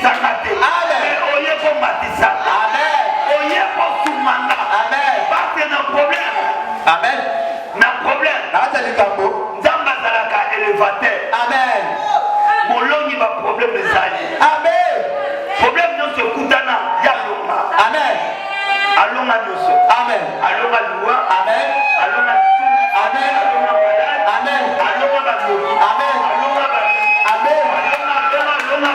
Sanate. Amen. Oye ko matisana. Amen. Oye ko sumanga. Amen. Parce que na problème. Amen. Na problème. Nata likambo. Nzamba zalaka élévateur. Amen. Molongi ba problème ezali. Amen. Problème non se kutana ya longa. Amen. Alonga noso. Amen. Alonga loi. Amen. Alonga Amen. alonga malade. Amen. Alonga ba moki. Amen. Alonga ba. Amen. Alonga.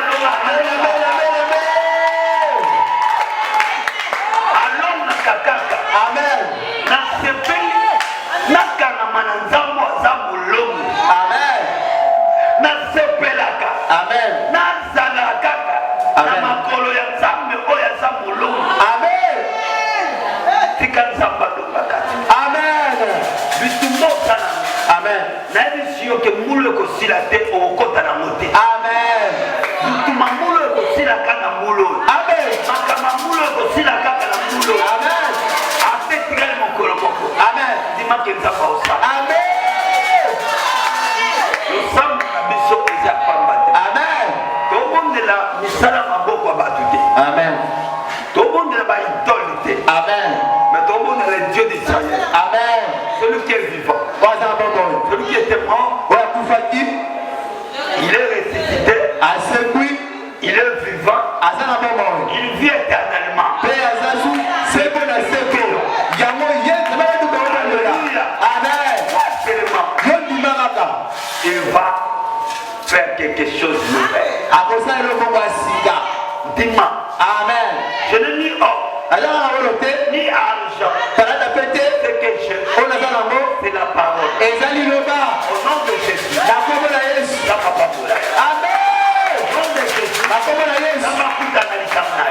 Alonga kakaka. Amen. Na sepeli. Na kana mananzambo azamulongo. Amen. Na sepelaka. Amen. Na zalaka. Na Amen. makolo ya nzambe oyo azamulongo. Amen. Tika nzamba lokakati. Amen. Bitumbo sana. Amen. Na yebi siyo ke mulu ekosila te okota na mote. Amen. Bituma mulu ekosila kana mulu. Amen. Makama mulu ekosila kaka na mulu. Amen. Ate tikali mokolo moko. Amen. Dima ke nzamba osa. Amen. Losambo na biso eza pamba te. Amen. Tobondela misala maboko ya bato te. Amen. Tobondela ba idole te. Amen. Mais tobondela le Dieu d'Israël. Amen. Celui qui est vivant. Celui qui était mort. Il est ressuscité. Il est vivant. Il vit éternellement. Il va faire quelque chose de nouveau. Dis-moi. Amen. Je ne nie or, ni argent. Ce que je c'est la parole. Au nom de Jésus. La papa moula. Au nom de Jésus. La makuta na likamna.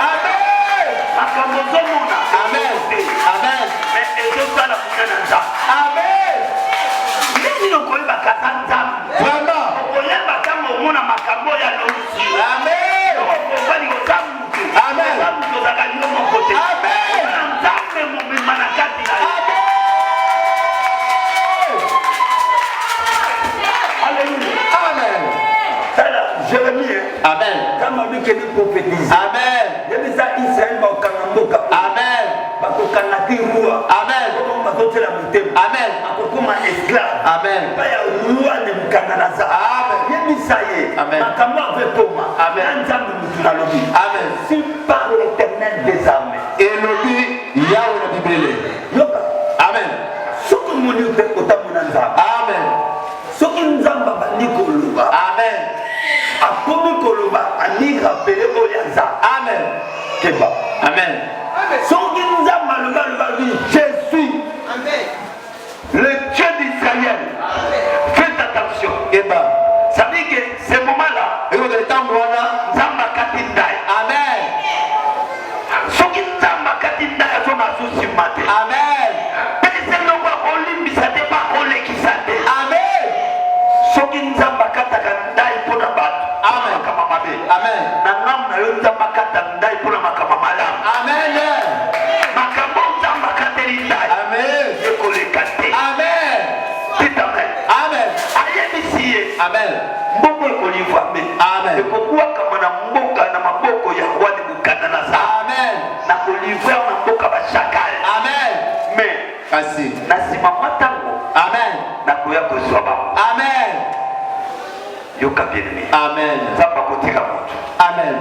Makamozo mona. Mais ezosala muna na nzambe. Nini okoyeba kata nzambe? Okoyeba ntango omona makambo ya losi. Okobali ozamutu. Ozamutu ozaka yo moko te. Omona nzambe mobima na kati na yo. Jérémie, kama lui qui prophétise. Amen. Il y a Israël va au Kanamboka. Amen. Va au Kanatirua. Amen. Va au Telamutem. Amen. Va au Koma esclave. Amen. Va au roi de Mukananaza. Amen. Il y a Misaïe. Amen. Makama avec Toma. Amen. Nzambe mutunalobi. Amen. Si par l'Éternel des armées. Et l'objet, il y a une Bible. Yoka. Amen. Ce que mon Dieu fait au Tamunanza. Amen. Ce que Nzamba bandi koluba. Amen. Akomi koluba ani rappelé oyaza. Amen. Keba. Amen. Soki Nzamba luba je suis. Amen. Le Dieu d'Israël. Faites attention. Keba. Ça veut dire que ce moment-là, Nzamba katindai. Amen. Soki Nzamba katindai azoma susi mate. Amen. Pese no kwa olimbisa te pa olekisa te. Amen. Soki Nzamba kataka ndai pona batu. Amen. Kama mabe. Amen. Na ngam na yo Nzamba kata ndai pona makama malam. Amen. Makamo Nzamba kateli ndai. Amen. Yekolekate. Amen. Dit amen. Amen. Ayebisiye. Amen. Mboko ekolivame. Amen. Ekokuwa kama na mboka na maboko ya wali Bukadanaza. Amen. Na kolivre na mboka bashakale. Amen. Mais kasi nasima matango. Amen. Na kuya kozwaba. Amen. Yoka bien-aimé. Amen. Zamba kotika moto. Amen.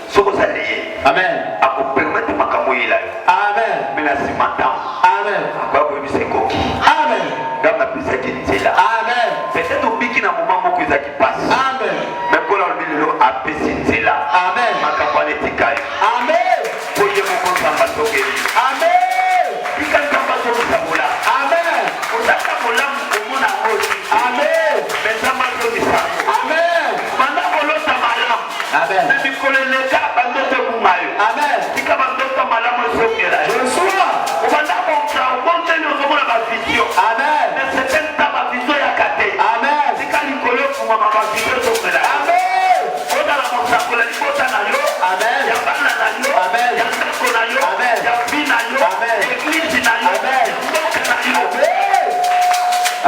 Soko zaliye. Amen. Ako permettre makambo ila. Amen. Mais nasima tango. Amen. Ako ko koki. Amen. Gama pisa kinzela. Amen. Peut-être ubiki na moment moko ezaki passe. Amen. Mais kola olbilelo apesi nzela. Amen. Makambo etikai. Amen. Poye moko Nzamba toke. Amen. Pika Nzamba toke sabola. Amen. Ozaka molamu omona ngozi. Amen. Nzamba toke sabola. Amen. Banda kolota malamu. Amen. Na bikoleleka bandoto kumayo. Amen. Pika bandoto malamu sokela. Bonsoir. Obanda bonta obonte ni ozomona ba vision. Amen. Na sepenta ba vision ya kate. Amen. Pika likolo kuma ba vision sokela. Amen. Oda la monsakola ni bota na yo. Amen. Ya bana na yo. Amen. Ya ndako na yo. Amen. Ya bina yo. Amen. Église na yo. Amen. Ya mboka na yo.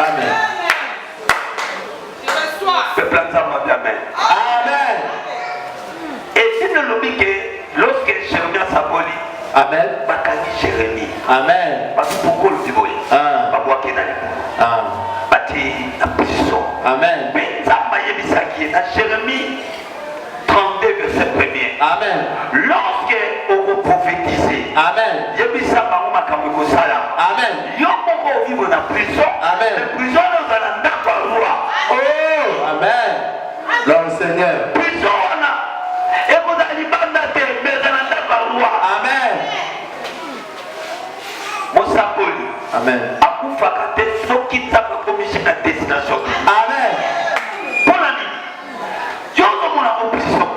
Amen. Amen. Peuple Nzamba bien amen. Amen. lorsque Jérémie s'aboli, Amen. bakani Jérémie. Amen. Parce que pourquoi le diboye? Babouake dans les boules. Bati na prison. Amen. Mais ça m'a yébisaki na Jérémie 32 verset 1er. Amen. Lorsque on prophétisait. Amen. Yébisa bango makambo kosala. Amen. Yo moko vivre na prison. Amen. La prison nous a ndako ya roi. Oh, amen. Lord Seigneur. Prison wana ekozali banda te mais na ndako ya roi. Amen. Mosapoli. Amen. Akufaka te soki nzambe akomisi na destination. Amen. Mpona nini yo ozomona opposition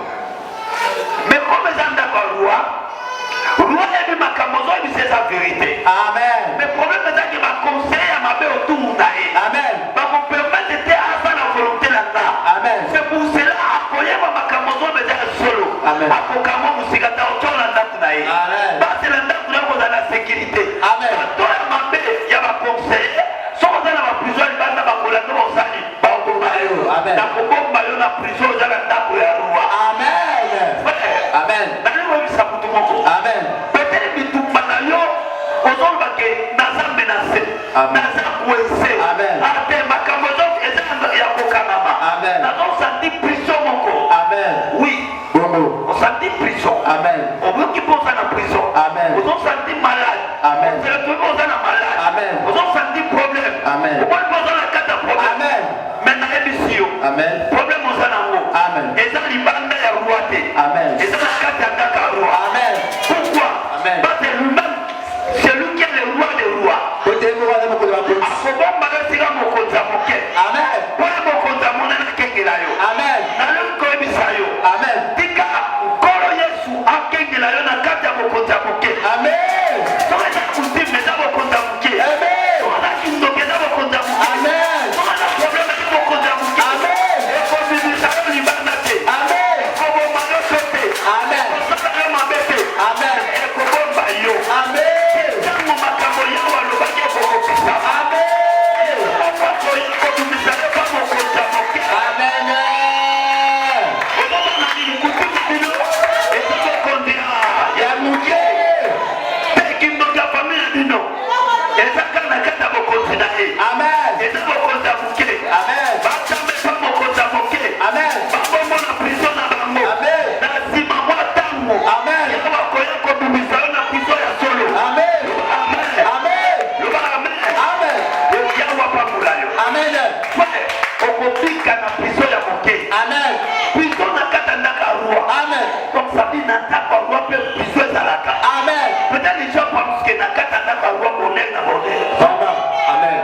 mais comme eza ndako ya roi yebi makambo ozoyebisa eza vérité. Amen. mais problème ezaki baconseil ya mabe autour na ye. Amen. bakopermete te aza na volonté na nga. Amen. c'est pour cela akoyeba makambo ozoyebisa ya solo. Amen. akokangwa mosika ta otolo na ndako na ye. Amen. basi na ndako na ye kozala na sécurité. Amen. bato ya mabe ya baconseil soki oza na baprison libanda bakolanda bosali bakoma yo. Amen. nakobomba yo na prison oza na ndako ya roi. Amen. Amen. nalingoyebisa kutu moko. Amen. peut-être bitumba na yo ozoloba ke naza menase. Amen. naza kwese. Amen. ate makambo eza ya kokangama. Amen. nazosandi prison moko. Amen. oui. Bongo. osandi prison. Amen. oyoki mpo oza na prison. Amen. ozosandi malade. Amen. ozeletoki oza na malade. Amen. ozosandi problème. Amen. okoli mpo oza na kati ya problème. Amen. mais nayebisi yo. Amen. problème oza nango. Amen. eza libanda ya roi te. Amen. eza na kati ya ndako ya roi. Amen. pourquoi? Amen. parce que lui-même c'est lui qui est le roi des rois. akobomba esika mokonzi ya moke. Amen. mpo ya mokonzi ya monene akengela yo. Amen. nalingi koyebisa yo. Amen. tika nkolo yesu akengela yo na kati ya mokonzi ya moke. Amen. soki eza kutime eza mokonzi ya moke. Amen. soki eza kindoki eza mokonzi ya moke. Amen. soki eza problème eza mokonzi ya moke. Amen. ekobimisa yo libanda te. Amen. ekoboma yo so te. Amen. ekosala yo mabe te. Amen. ekobomba yo. Amen. ntango makambo yawo alobaki ekokokisa. Amen. ekobimisa yo pa mokonzi ya moke. Amen. ozomona likutu bino eza mokonzi ya moke. ekindoki ya famille na bino eza kaka na kati ya mokonzi na ye. Amen. eza mokonzi ya moke. Amen. batambe pa mokonzi ya moke. Amen. babombo na prison na bango. Amen. na nsima mwa ntango Amen. yango bakoya kobimisa yo na prison ya solo. Amen. amen. Amen. loba amen. Amen. yawa pambola yo. Amen. okobika na prison ya moke. Amen. prison na kati ya ndako ya roi. Amen. donc sabi na ndako ya roi mpe prison ezalaka. Amen. peut-être les gens pensent que na kati ya ndako ya roi bonheur na bonheur. Vraiment. Amen.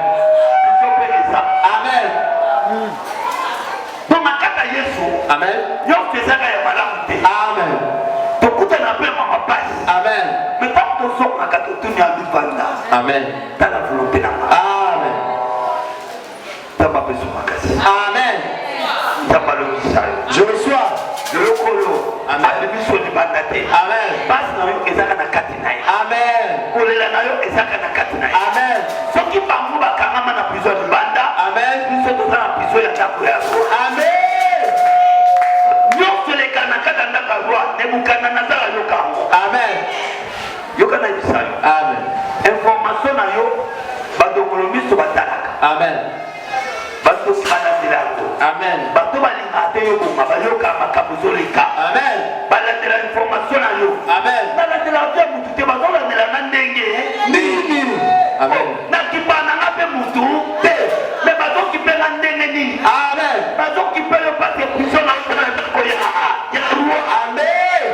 prison mpe eza. Amen. donc na kati ya yesu Amen. nyonso ezaka ya malamu te. Amen. tokutana mpe mama pasi. Amen. mais ntango tozongaka totuni ya libanda Amen. tala volonté na nga. Amen. nzambe apeso makasi. Amen. nzambe alobisa yo. Je reçois. lokolo Amen. abibiso libanda te. Amen. pasi na yo ezaka na kati na ye. Amen. kolela na yo ezaka na kati na ye. Amen. soki bango bakangama na prison ya libanda. Amen. biso toza na prison ya ndako ya roi. Amen. nyonso eleka na kati ya ndako ya roi nebukana nazala yoka yango. Amen. yoka na yebisa yo. Amen. information na yo badokolo miso batalaka. Amen. bato balandela yango. Amen. bato balingaka te yo bonga bayoka makambo ezoleka. Amen. balandela information na yo. Amen. balandela mpe mutu te bazolandela na ndenge Nini. Amen. nakipananga mpe mutu te me bazokipenga ndenge nini. Amen. bazokipe yo pase prison na ndako ya roi. Amen.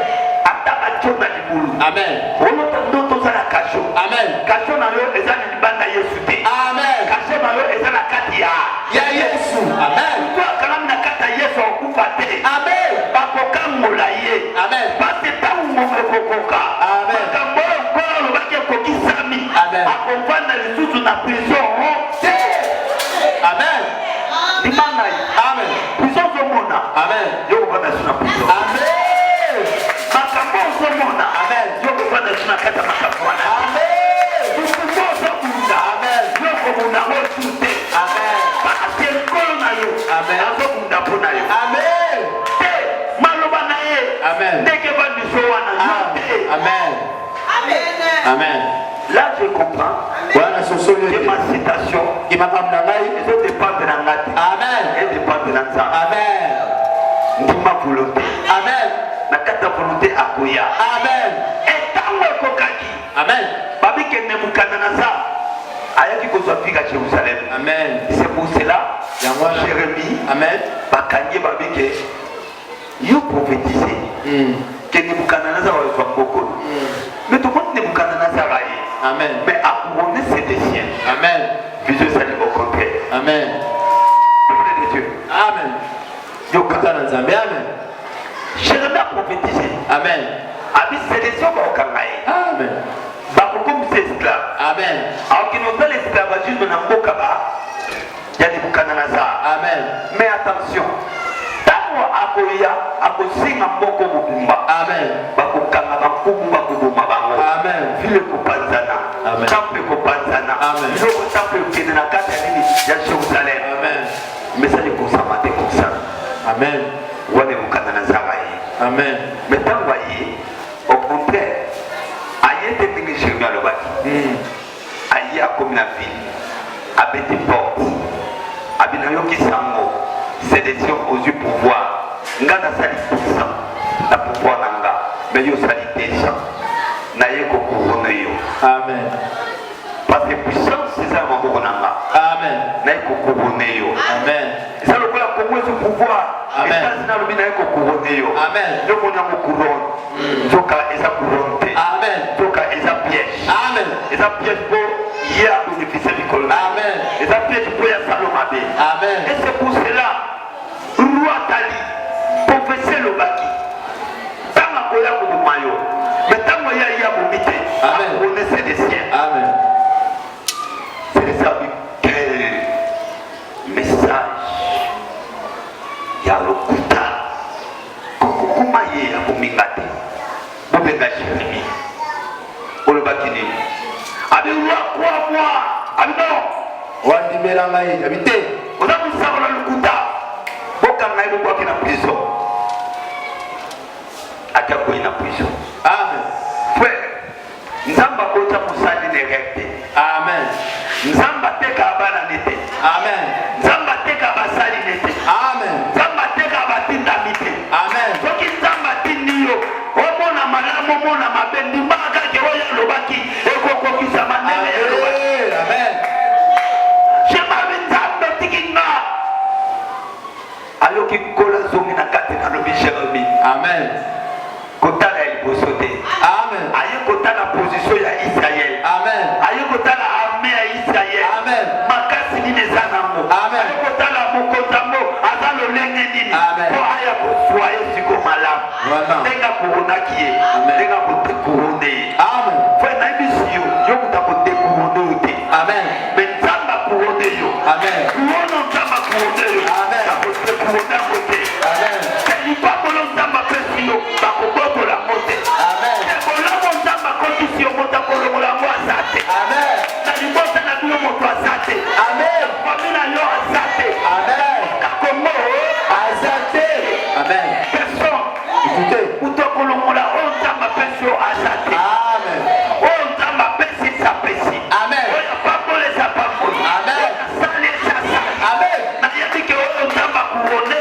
ata batyo na libulu. Amen. olota ndoto oza na kasho. Amen. kasho na yo eza na libanda yesu te. Amen. kasho na yo eza na kati ya Yesu. Amen. mutu akangami na kati ya yesu akufa te. Amen. bakokangola ye. Amen. pase ntango ngombe kokoka. Amen. makambo oyo nkolo alobaki ekokisami. Amen. akovanda lisusu na prison te. Amen. limanga ye. Amen. prison ozomona. Amen. yo kovanda su na prison. Amen. makambo ozomona. Amen. yo kovanda su na kati ya makambo wana. Amen. lukumo ozobunda. Amen. yo kobunda ngo su te. Amen. pase nkolo na yo. Amen. azobunda mpo na yo. Amen. te maloba na ye Amen. Amen. Amen. Là, je comprends que ma citation, qui m'a amené elle dépend de la nature. Amen. Elle dépend de l'ensemble. Amen. De ma volonté. Amen. Ma carte volonté à Koya. Amen. Et tant que Kokaki. Amen. Babi que Nebuchadnezzar ayaki kozwafika Jérusalem. Amen. C'est pour cela Jérémie. Amen. Bakanye babi que you prophétisé que Nebuchadnezzar va être beaucoup. Mais tout le monde Nebuchadnezzar aille. Amen. Mais à couronner ses désirs. Amen. Puis je salue au contraire. Amen. Peuple de Dieu. Amen. Amen. Jérémie a prophétisé. Amen. Abi sélection va au Kangaï. Amen. Bakoum c'est esclave. Amen. Alors qu'il nous donne l'esclavagisme dans le Mokaba, il y a des Nebuchadnezzar. Amen. Mais attention, tant akoya akosinga mboko mobimba. Amen. Bakokanga bakubu bakubuma bango. Amen. Vile kopanzana. Amen. Temple kopanzana. Amen. Biloko temple kende na kati ya nini ya Jérusalem. Amen. Mais ça ne consomme pas comme ça. Amen. Wa Nebuchadnezzar aye. Amen. Mais tant voyez, au contraire, aïe était venu chez moi le bâti. Aïe a comme la ville, avec des portes, avec un yoki sango, sélection aux yeux pouvoir. Ngana sali puissant, la pouvoir nanga, mais yo sali déjà. Naye ko couronne yo. Amen. Parce que puissance c'est ça mon nanga. Amen. Naye ko couronne yo. Amen. Ça le quoi la Congo ce pouvoir. Amen. Et ça c'est le binaire ko couronne yo. Amen. Yo ko na mo couronne. Joka esa couronne. Amen. Joka esa piège. Amen. Esa piège pour y a bénéficié du colon. Amen. Esa piège pour y a Salomabé. Amen. Et c'est pour cela, roi Tali, professeur le baki. Tama koya kubumayo. Mais tama ya bumite. Amen. On essaie des siens. Amen. C'est ça, quel message. Il y a le kuta. Comment y a bumingate. Bubenga Jérémie. Pour le bakini. Abi roi quoi moi. Abi non. Wandimela ngai habité. On a mis ça dans le kuta. Boka ngai le boki na prison. Aka ko ina prison. Amen. Frère, nzamba kota musali ne recte. Amen. Nzamba teka abana nete. Amen. Nzamba teka basali nete. Amen. Nzamba teka batinda mite. Amen. Soki nzamba tindiyo, omona malamu omona mabendi maka ke oya lobaki ekoko kisa manene ya lobaki. Amen. Shema nzamba tikinga. Ayoki kola zongi na kati na lobi Jérémie. Amen. Kotala ya liboso te. Amen. Aye kotala position ya Israël. Amen. Aye kotala armée ya Israël. Amen. Makasi nini eza nango. Amen. Aye kotala mokonzambo aza lolenge nini. Amen. Po aya koswaye siko malamu. Voilà. Ndenga kuronaki ye. Amen. Ndenga kotekurone ye. Amen. Fwe nayebisi yo yo kuta kotekurone yo te. Amen. Me nzamba kurone yo. Amen. Kurono nzamba kurone yo. Amen. Nakotekurone yango te. Amen. Libakolo nzamba pesi yo bakobotola yango te. Amen. Ekolamu nzamba kotisi yo moto akolongola yango aza te. Amen. Na libota na bino moto aza te. Amen. Fami na yo aza te. Amen. Kakongo Aza te. Amen. personne Écoutez. moto akolongola oyo nzamba pesi yo aza te. Amen. Oyo nzamba pesi eza pesi. Amen. Oyo apamboli eza pamboli. Amen. Oyo asali eza asali. Amen. Nayebi ke oyo nzamba kurone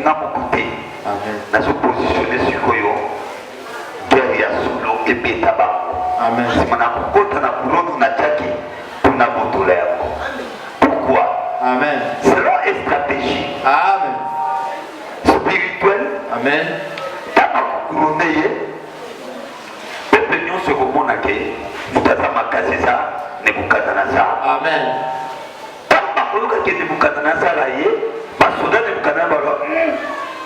nga mokote nazopositionne sikoyo guerre ya solo ebeta bango nsima na kokota na couronne natiaki mpona botola yango. Pourquoi? Selon une stratégie spirituelle tana kokurone ye pepe nyonso ekomona ke moto aza makasi eza Nebukadnezar. Ntango bakoyoka ke Nebukadnezar ye basoda Nebukadnezar baloba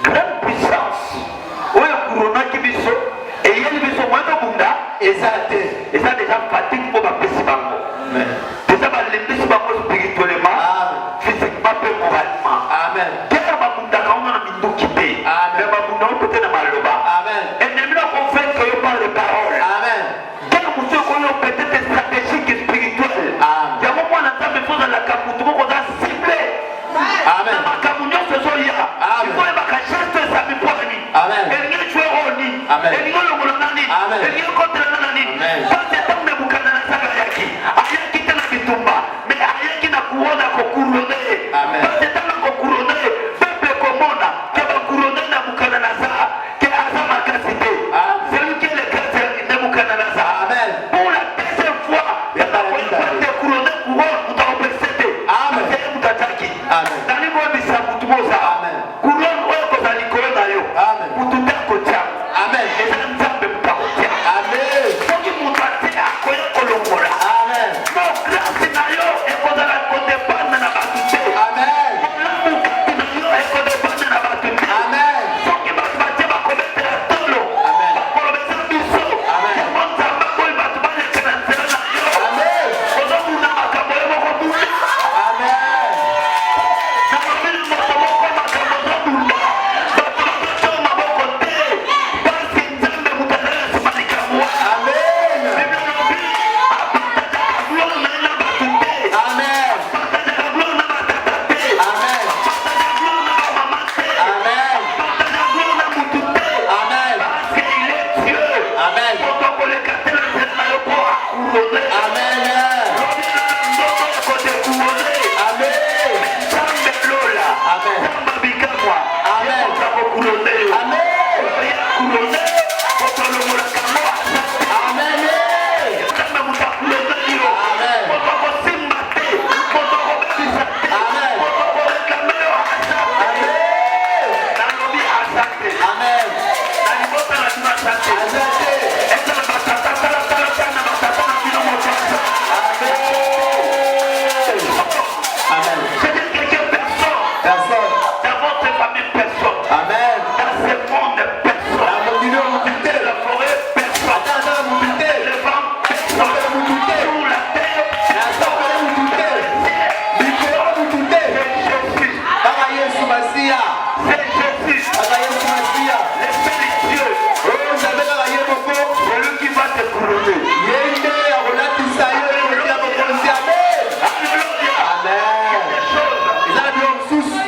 grande puissance oyo ekoronaki biso eyeli biso mwa tobunda eza te, eza deja fatigue mpo bapesi bango deja balembisi bango spirituellement physiquement mpe moralement kera babundaka ngo na minduki te me babunda ngo pete na maloba ennemi na convaincre yo par les paroles kera mosu ekoyo peut-être stratégique spirituelle yango mwana nzambe fozalaka mutu moko oza cible na makambo nyonso ezoya ikoyebaka geste esami mpwani elingi ecue oni elingi olongola nani elingi ekotelana nani pasi etango Nebukadnezar ayaki te na bitumba me ayaki na kuona kokurone pasi etango kokurone pepe komona ke bakurone Nebukadnezar ke aza makasi te celui qui est le grâce ya Nebukadnezar pour la deuxième fois te kurone couronne mutu akopesa te aseye mutu ataki nalingi oyebisa mutu moza couronne oyo koza likolo na yo mutu te akotia eza nzambe mutu akotia soki mutu atia akoya kolongola no grâce na yo ekozala kodepande na bato te molamu kati na yo ekodepande na bato te soki bato batie bakobetela tolo bakolobesa biso yango nzambe oyo bato baleka na nzela na yo ozobunda makambo yo moko bunda na mobili moto moko makambo ozobunda bato bazoto maboko te pasi nzambe mutu azala nsima likambo wana biblia lobi apartajaka gloire na ye na bato te apartajaka gloire na batata te apartajaka gloire na bamama te apartajaka gloire na mutu te parce que il est Dieu moto akoleka te na nzela na yo mpo akurone ndoto ekote kurone nzambe lola nzambe abikamwa yekoza kokurone yo oya kurone moto alongolaka ngo nzambe moto akurone yo moto akosimba te moto akobebisa te moto akorekame yo asante nalobi asante na libota na bino asante eza na batata talatala na batata na bino moto asante c'est-à-dire quelqu'un personne dans votre famille personne dans ce monde personne la forêt personne les femmes personne sur la terre c'est Jésus l'esprit Dieu celui qui va te couronner.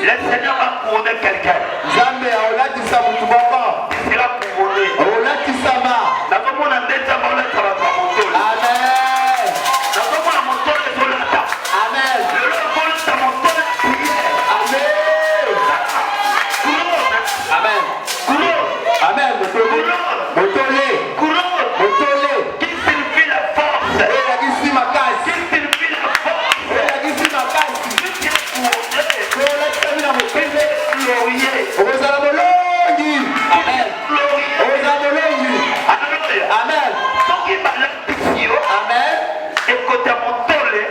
Le Seigneur va couronner quelqu'un. Il sera couronné. Nakomona ndeta baolata bato ya motole. Nakomona motole ezolata. Lelo ekolata motole ya prière. Couronne. Qui signifie la force. Qui signifie la force. Qui est couronné. Soki balakisi yo ekota motole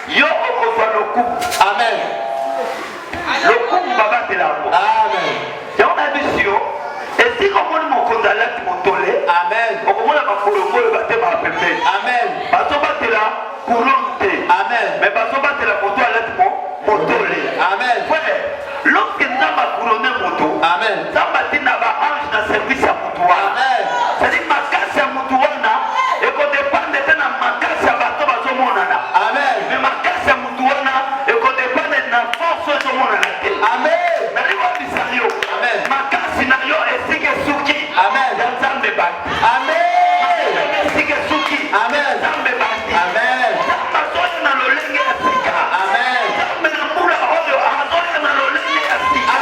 yo okozwa lokumu babatela yango yango nayebisi yo esika omoni mokonzi alati motole okomona bakolongo oyo batemaka pembeni bazobatela couronne te me bazobatela moto alati motole frère lorsque nzambe akourone moto nzambe atinda baange na service ya motu wana c'est-à-dire makasi ya motu wana ekodepande te na makasi ya bato bazomonana me makasi ya motu wana ekodepande na force oyo ezomonana te nalibabisa yo makasi na yo esika esuki ya nzambe bati esika esuki nzambe bati nzambe azoya na lolenge ya sika nzambe na mbula oyo azoya na lolenge ya sika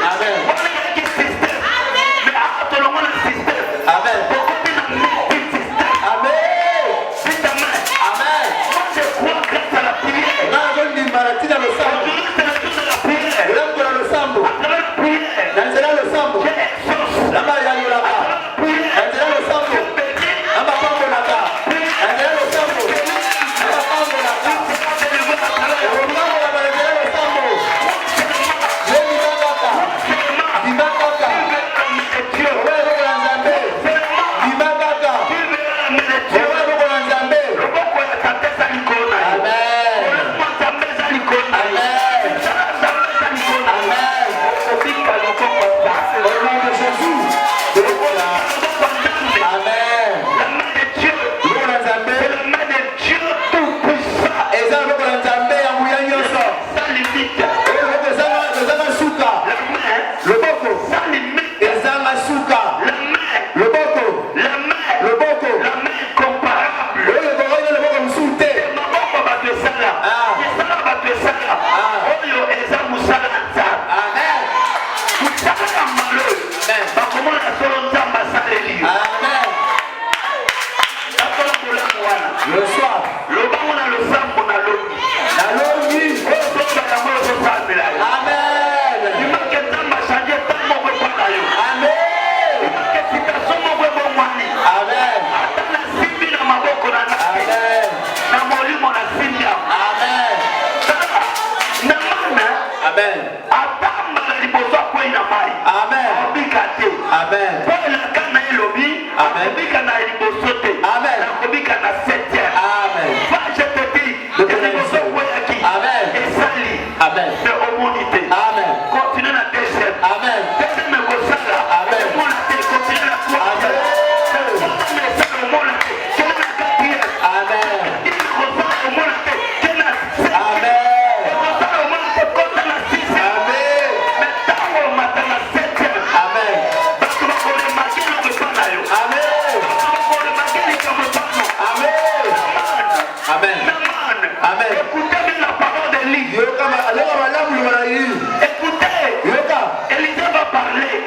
Amen. Mais à tout le monde le système. Amen. Amen. C'est ta main. Amen. Moi je crois grâce à la prière. Nalo ni marati na losambo. Aujourd'hui c'est le jour de la prière. Ulambo na losambo. Après la prière. Nanzela losambo. J'ai exauce. Lama ya yulaka. Nanzela losambo. Amba pambo naka. Nanzela losambo. Amba pambo naka. Ulambo na nanzela losambo. Yeni bagaka. Dibagaka. Owe roko na nzambe. Dibagaka. Owe roko na nzambe. Amen. Au nom de Jésus. Amen. Roko na nzambe. Eza roko na nzambe ya nguya nyonso. Roko ezanga suka. Loboko. Ezanga suka. Loboko. Loboko. Oyo kokonya loboko mosusu te. Amen. Amen. Le soir. Nalongi. Amen. Amen. Amen. Amen. Amen. Amen. Amen. Continue la deuxième. Amen. Deuxième me consacre. Amen. Continue la troisième.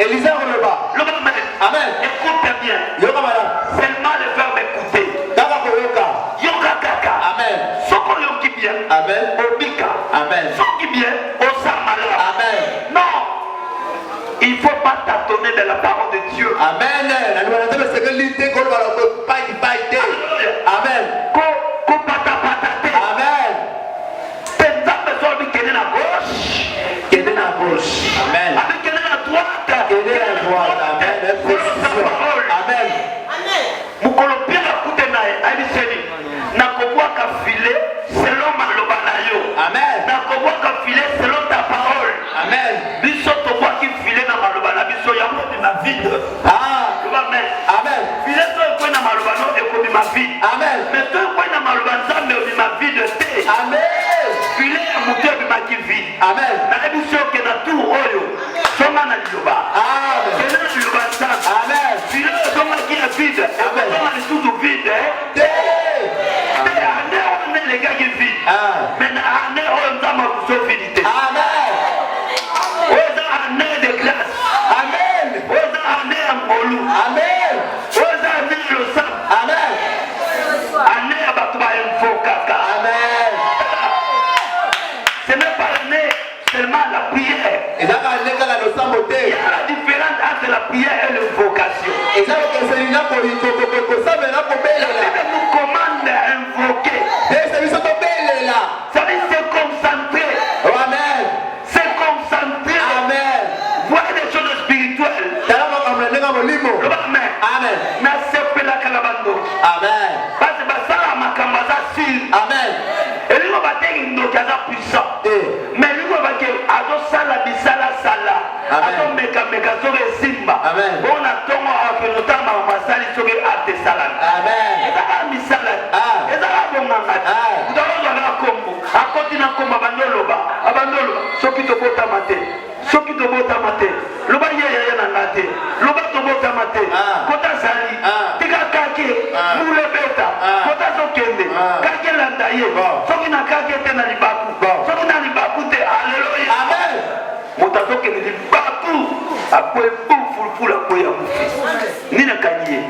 Élisée releva. Amen. Écoute bien. Seulement le verbe écouter. Yoka kaka. Amen. Soko yoki bien. Amen. Obika. Amen. Soki bien. Osamala. Amen. Non. Il ne faut pas tâtonner de la parole de Dieu. Amen. Amen. Amen. T'as besoin de qu'elle est à gauche. Qu'elle est à gauche. Amen. Avec qu'elle est à droite. Qu'elle est à droite. Amen. Amen. Mukolo bien à côté nae. Aïseni. Nakobwa ka filet selon ma lobanayo. Amen. Nakobwa ka filet selon ta parole. Amen. Biso to kwa ki filet na malobana biso ya mo ma vide. Ah. Amen. Amen. Filet to ko na malobano e ko ma vide. Amen. Mais to ko na malobana zambe o ma vide te. Amen. Filet ya mutu bi ma ki vide. Amen. Na biso ke na tu oyo. Soma na liloba. Amen. Kena na liloba zambe. Amen. Filet soma ki na vide. Amen. Soma na tout vide. Les gars qui vivent. Mais on a vide. Amen. On a de glace. Amen. On a un bolou. Amen. On a le sang. Amen. Amen. Ce n'est pas l'année seulement la prière. Il y a la différence entre la prière et l'invocation. Il nous commande d'invoquer. Ça veut dire se concentrer. Amen. Se concentrer. Amen. Voir des choses spirituelles. Amen. Amen. Amen. Parce que ça, ma cambaza sur. Amen. Et lui, on va dire qu'il est puissant. Mais lui, on va dire, ado sala bisala sala. Ado meka meka soge simba. Amen. On a tongo à que nous t'avons masali soge ate sala. Amen. Et ça va misala. Et ça va bon mangati. Vous avez besoin de combo. À côté d'un combo, abanoloba. Abanoloba. Soki to bota mate. Soki to bota mate. Loba yeye na nate. Loba to bota mate. Kota zali. Tika kake. Mule beta. Kota sokende. Kake landaye. Soki na kake te na libaku. Soki na libaku te. Alléluia. Amen. motazo ke ni partout après pour fula ko ya mufi nina kanyie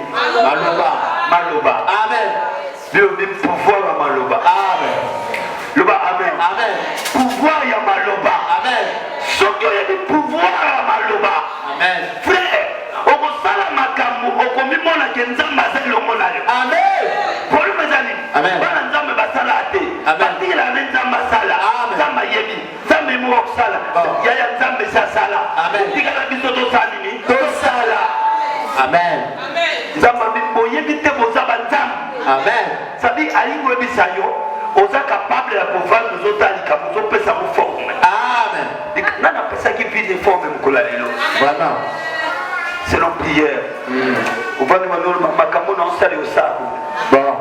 maloba amen le pouvoir ya maloba amen loba amen amen pouvoir ya maloba amen soki ya pouvoir ya maloba amen frère okosala makambo okomimona ke nzambe aza elongo na yo amen problème ezali bana nzambe basala ate batikela ne nzambe asala nzambe ayebi nzambe emo okosala yaya nzambe esi asala tikala biso tosala nini tosala amen nzambe abi boyebi te boza banzambe amen sabi alingi oyebisa yo oza capable ya kovanda ozotalika ozopesa mo forme amen nani apesaki vie forme mokolo ya lelo vraiment c'est la prière. On va nous demander makambo na osali osaku. Bon,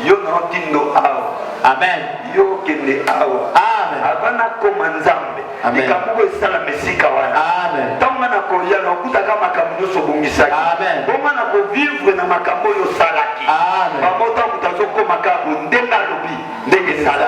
yo na tindo awo. Amen. Yo kende awo. Amen. Abana koma nzambe. Amen. Ikamugo esala mesika wana. Amen. Tanga na koya na okutaka makambo yo sobungisaki. Amen. Boma na ko vivre na makambo yo salaki. Amen. Bamota mutazo koma kabo ndenga lobi ndenge sala.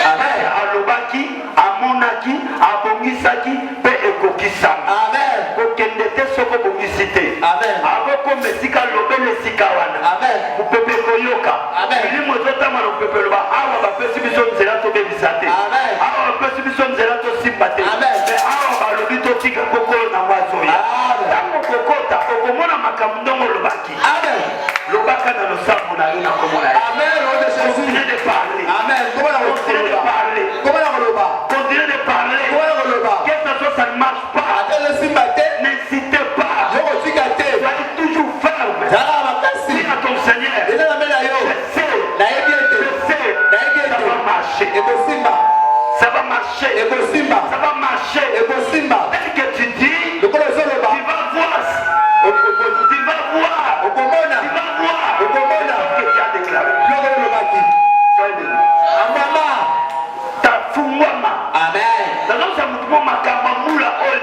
Amen. Alobaki, amonaki, abongisaki pe ekokisanga. Amen. Kokende te soko bongisite. Amen. Aboko mesika lobele sika wana. Amen. Mupepe koyoka. Amen. Ili mozota mano pepe loba awa ba pesi biso nzela to bebisate. Amen. Awa ba pesi biso nzela to simpate. Amen. Me awa ba lobi to tika kokolo na mwazoya. Amen. Tango kokota okomona makamndongo lobaki. Amen. Lobaka na losambo na yo na komona. Amen. Continue de parler. Amen. Continue de parler. Continue de parler. Que ça ne marche pas. N'incitez pas. Soyez toujours ferme. Dis à ton Seigneur. Je sais. Ça va marcher. Ça va marcher. Ça va marcher. Dès que tu dis, tu vas voir. Tu vas voir. Ce que tu as déclaré. Amen.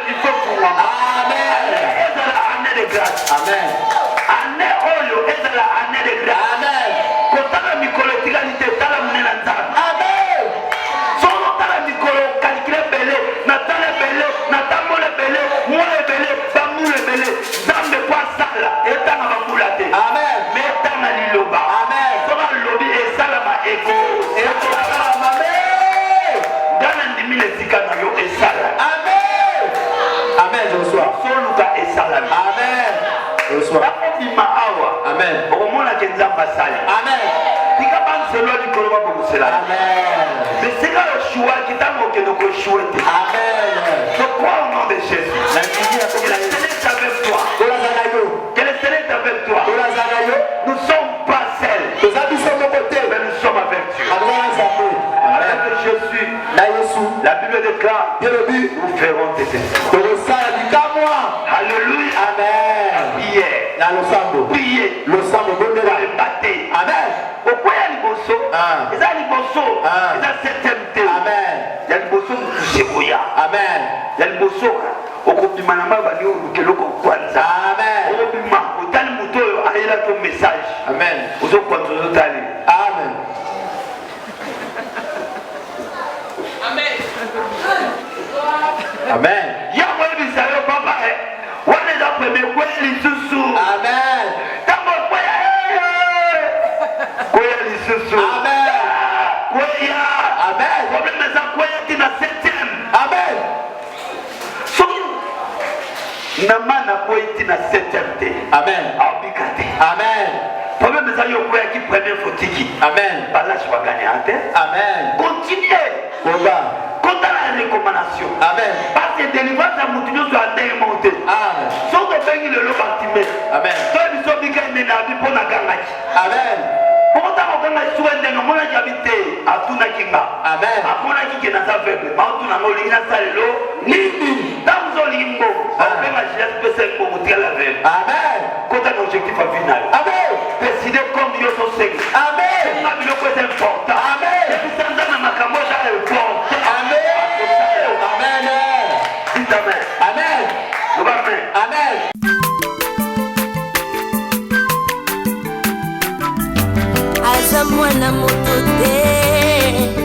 Il faut Amen. Année de grâce. Amen. Année oyo est la année de grâce. Amen. Kotala mikolo tigalité tala munena nzambe. Amen. Solo tala mikolo calculer belé, na tala belé, na tamole belé, moi belé, tamule belé. Zambe kwa sala etanga bambula te. Amen. Metanga liloba. Amen. Soma lobi esala ma ego. Amen, je reçois. Amen. Je reçois. Amen. Amen. Amen. Mais c'est là le choix qui t'a manqué de choix. Amen. Je crois au nom de Jésus. Que le Seigneur est avec toi. Que le Seigneur est avec toi. Nous ne sommes pas seuls. Mais nous sommes avec Dieu. Avec Jésus. La Bible déclare, nous ferons des espoirs. Alléluia. Amen. Priez. Amen. Pourquoi il y a les bossos? Il y a les bossos. Il y a cette tempête. Amen. Il y a les bossos de Touché-Boya. Amen. Il y a les bossos. Au Kopimanama va dire que l'on kwanza. Amen. Au Kopima, au Tali Mouto, il y a ton message. Amen. Au Kwanza, au Tali. Amen. Amen. Yahweh bisayo papa wane za kweme kweli susu. Amen. Tambo kweli susu. Amen. Kwea. Amen. Problème za kwea tina 7e. Amen. So namana kwea tina 7e. Amen. Abikate. Amen. Problème za yo kwea ki premier fotiki. Amen. Balage va gagner en tête. Amen. Continuez. Oba. La recommandation. Amen. Parce que délivrance à Moutinho soit démonté. Amen. Sauf que ben le bâtiment. Amen. Toi ils sont bien mais n'a pas pour la gangaki. Amen. Comment t'as regardé sur un démon qui habite à Tunakinga. Amen. À Monaki qui n'a pas fait. Mautu na molina salelo. Ni dans Zolimbo. Amen. La jeunesse peut se montrer la veille. Amen. Quand un objectif à final. Amen. Décider comme Dieu son Seigneur. Amen. C'est un billet qui est important. Amen. Et puis ça nous donne ma camocha est important. Amen. Amen. Amen. Amen. Aza mwana moto te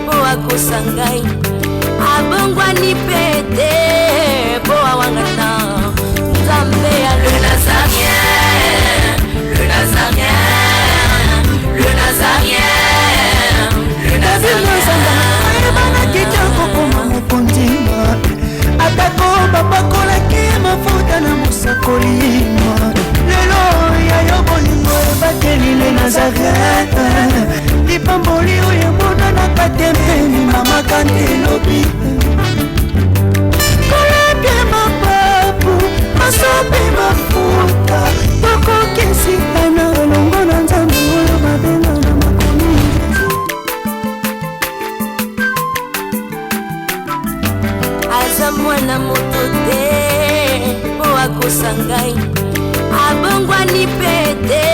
po akosa ngai abongwani pete po akosa ngai abongwani pete